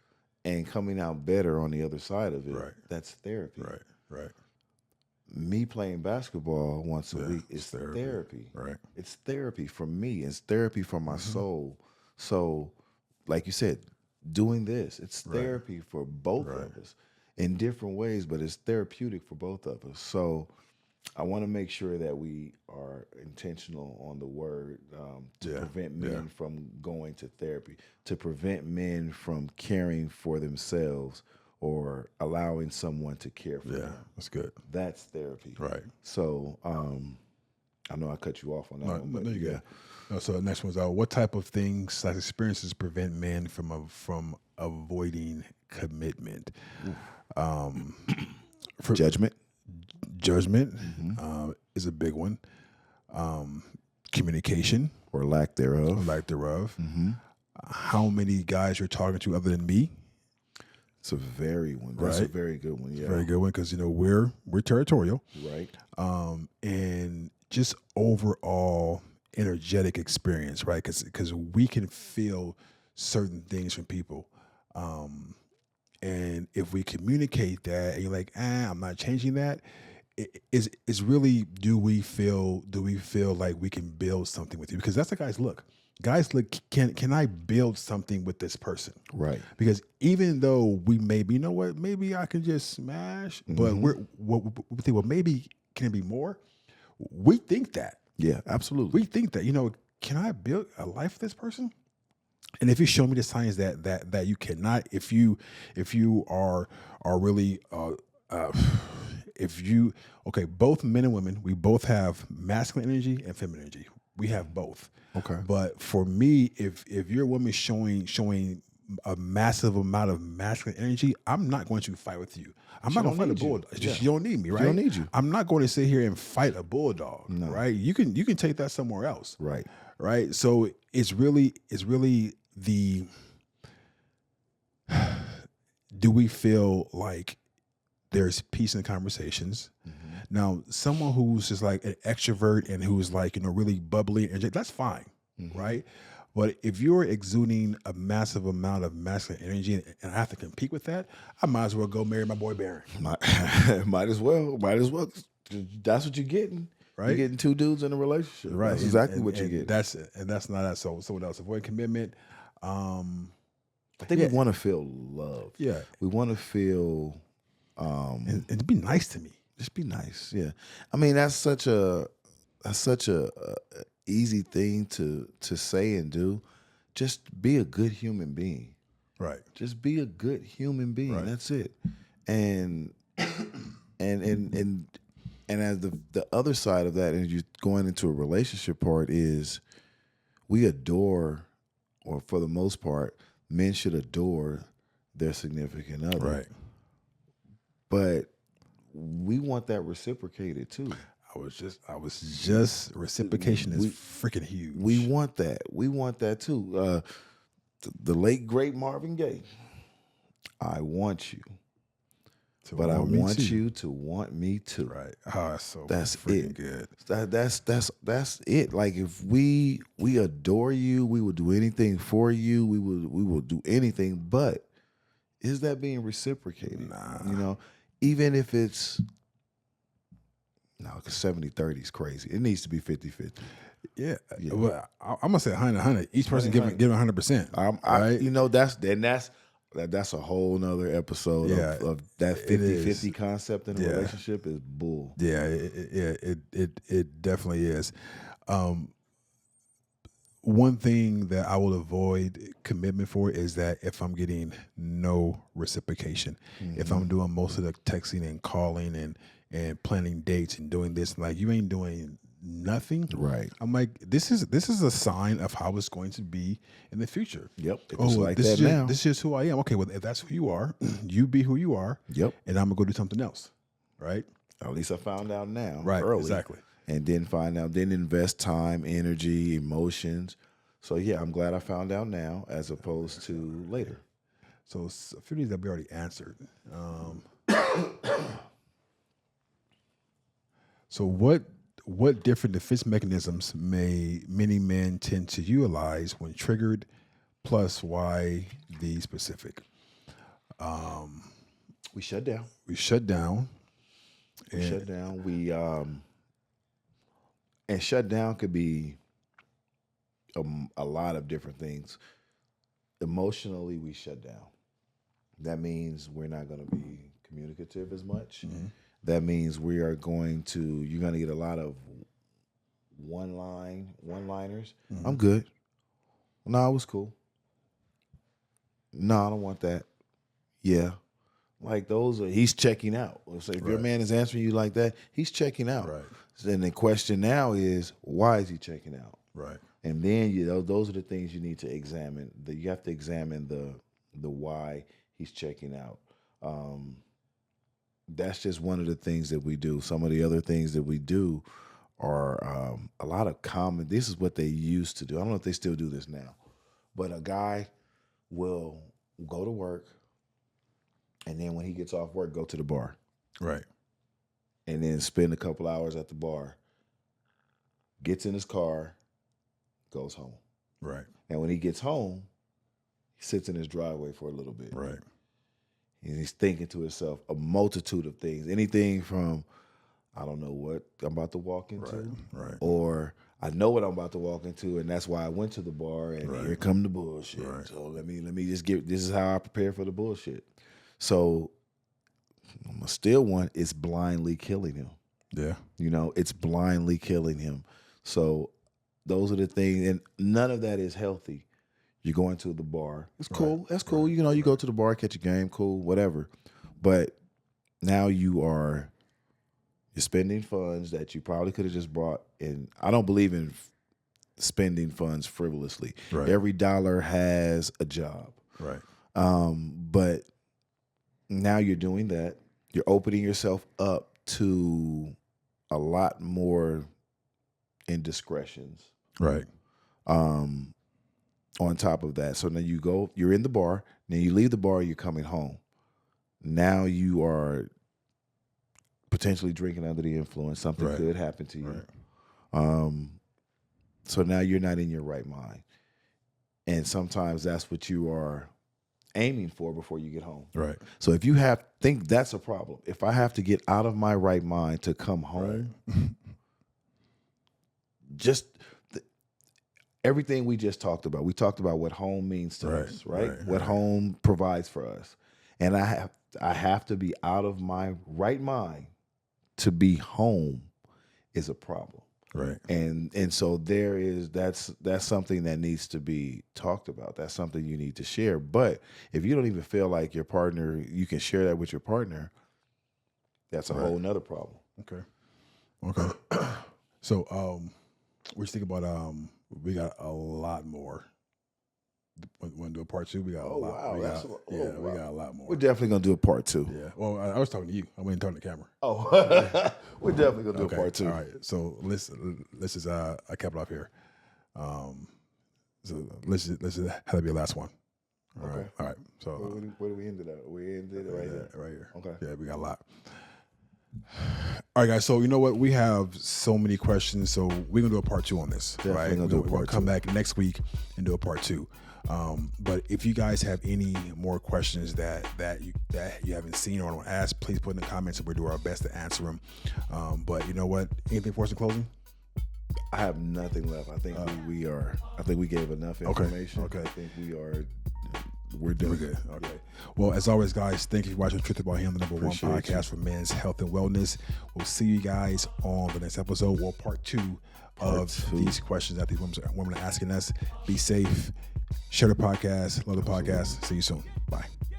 and coming out better on the other side of it. That's therapy. Right. Me playing basketball once a week is therapy. Right. It's therapy for me. It's therapy for my soul. So, like you said, doing this, it's therapy for both of us in different ways, but it's therapeutic for both of us. So, I want to make sure that we are intentional on the word to prevent men from going to therapy, to prevent men from caring for themselves or allowing someone to care for them. That's good. That's therapy. Right. So I know I cut you off on that one. But No, you good. No, so the next one's what type of things, like experiences, prevent men from avoiding commitment? Judgment. Judgment is a big one. Communication Or lack thereof. How many guys you're talking to other than me? It's a very one. That's a very good one. Yeah, very good one because we're territorial, right? And just overall energetic experience, right? Because we can feel certain things from people, and if we communicate that, and you're like, I'm not changing that. Is really do we feel like we can build something with you? Because that's the guys look. Guys look, can I build something with this person? Right. Because even though we maybe, maybe I can just smash, but we think, well, maybe can it be more? We think that. Yeah, absolutely. We think that, can I build a life with this person? And if you show me the signs that you cannot, if you are really both men and women, we both have masculine energy and feminine energy. We have both. Okay. But for me, if you're a woman showing a massive amount of masculine energy, I'm not going to fight with you. I'm not going to fight a bulldog. It's just you don't need me, right? You don't need you. I'm not going to sit here and fight a bulldog, right? You can take that somewhere else, right? Right. So it's really the do we feel like there's peace in the conversations? Now, someone who's just like an extrovert and who's like, really bubbly and that's fine, right? But if you're exuding a massive amount of masculine energy and I have to compete with that, I might as well go marry my boy Barron. Might as well. That's what you're getting. Right? You're getting two dudes in a relationship. Right. That's exactly what you get. That's not that. So what else? Avoid commitment. I think we want to feel love. Yeah. We want to feel and be nice to me. Just be nice. Yeah. I mean, that's such a easy thing to say and do. Just be a good human being. Right. Just be a good human being. Right. That's it. And as the other side of that, and you going into a relationship part is we adore, or for the most part, men should adore their significant other. Right. But we want that reciprocated too. I was just reciprocation is freaking huge. We want that. We want that too. The late great Marvin Gaye. I want you, but I want you to want me too. Right. That's it. Good. That's it. Like if we adore you, we will do anything for you. We will do anything. But is that being reciprocated? Nah. Even if it's, because 70-30 is crazy. It needs to be 50-50. Yeah. Well, I'm going to say 100. Each person giving 100%. That's a whole nother episode of that 50-50 concept in a relationship is bull. Yeah, it definitely is. One thing that I will avoid commitment for is that if I'm getting no reciprocation, if I'm doing most of the texting and calling and planning dates and doing this, like you ain't doing nothing, right? I'm like, this is a sign of how it's going to be in the future. Yep. This is just who I am. Okay, well, if that's who you are, you be who you are. Yep. And I'm gonna go do something else, right? At least I found out now, right? Early. Exactly. And then find out, then invest time, energy, emotions. So yeah, I'm glad I found out now as opposed to later. So a few of these that we already answered. So what different defense mechanisms may many men tend to utilize when triggered, plus why the specific? We shut down. We shut down. We shut down. And shut down could be a lot of different things. Emotionally, we shut down. That means we're not going to be communicative as much. Mm-hmm. That means you're going to get a lot of one-liners. Mm-hmm. I'm good. No, it was cool. No, I don't want that. Yeah. Like he's checking out. So if your man is answering you like that, he's checking out. Right. So then the question now is, why is he checking out? Right. And then those are the things you need to examine. You have to examine the why he's checking out. That's just one of the things that we do. Some of the other things that we do are a lot of common. This is what they used to do. I don't know if they still do this now, but a guy will go to work, and then when he gets off work, go to the bar. Right. And then spend a couple hours at the bar, gets in his car, goes home. Right. And when he gets home, he sits in his driveway for a little bit. Right. And he's thinking to himself a multitude of things. Anything from, I don't know what I'm about to walk into. Right. Or I know what I'm about to walk into, and that's why I went to the bar, and here come the bullshit. Right. So let me just this is how I prepare for the bullshit. So I'm gonna steal one. It's blindly killing him. Yeah. It's blindly killing him. So those are the things, and none of that is healthy. You're going to the bar. It's cool. Right. That's cool. You go to the bar, catch a game, cool, whatever. But now you're spending funds that you probably could have just brought in. I don't believe in spending funds frivolously. Right. Every dollar has a job. Right. But now you're doing that. You're opening yourself up to a lot more indiscretions. Right. On top of that. So now you're in the bar, then you leave the bar, you're coming home. Now you are potentially drinking under the influence. Something could happen to you. Right. So now you're not in your right mind. And sometimes that's what you are aiming for before you get home. Right. So if you think that's a problem, if I have to get out of my right mind to come home, just everything we just talked about. We talked about what home means to us, right? What home provides for us. And I have to be out of my right mind to be home is a problem. Right. And so that's something that needs to be talked about. That's something you need to share. But if you don't even feel like your partner, you can share that with your partner, that's a whole nother problem. Okay. So what you think about we got a lot more. Want to do a part 2? We got a lot. Wow. We got a lot more. We're definitely gonna do a part 2. Yeah. Well, I was talking to you. I wasn't talking to the camera. Oh, we're definitely gonna do a part 2. All right. So let's just I kept it up here. So let's just have to be the last one. All right. So where do we end it at? We ended it right here. Right here. Okay. Yeah, we got a lot. All right, guys. So you know what? We have so many questions. So we're gonna do a part 2 on this. Definitely gonna do a part 2. We're gonna come back next week and do a part 2. But if you guys have any more questions that you haven't seen or want to ask, please put in the comments, and we'll do our best to answer them. But you know what? Anything for us in closing? I have nothing left. I think I think we gave enough information. Okay. I think we're doing good. Okay. Well, as always, guys, thank you for watching Truth About Him, the number one podcast for men's health and wellness. We'll see you guys on the next episode, or part 2 of these questions that these women are asking us. Be safe. Share the podcast. Love the podcast. See you soon. Bye.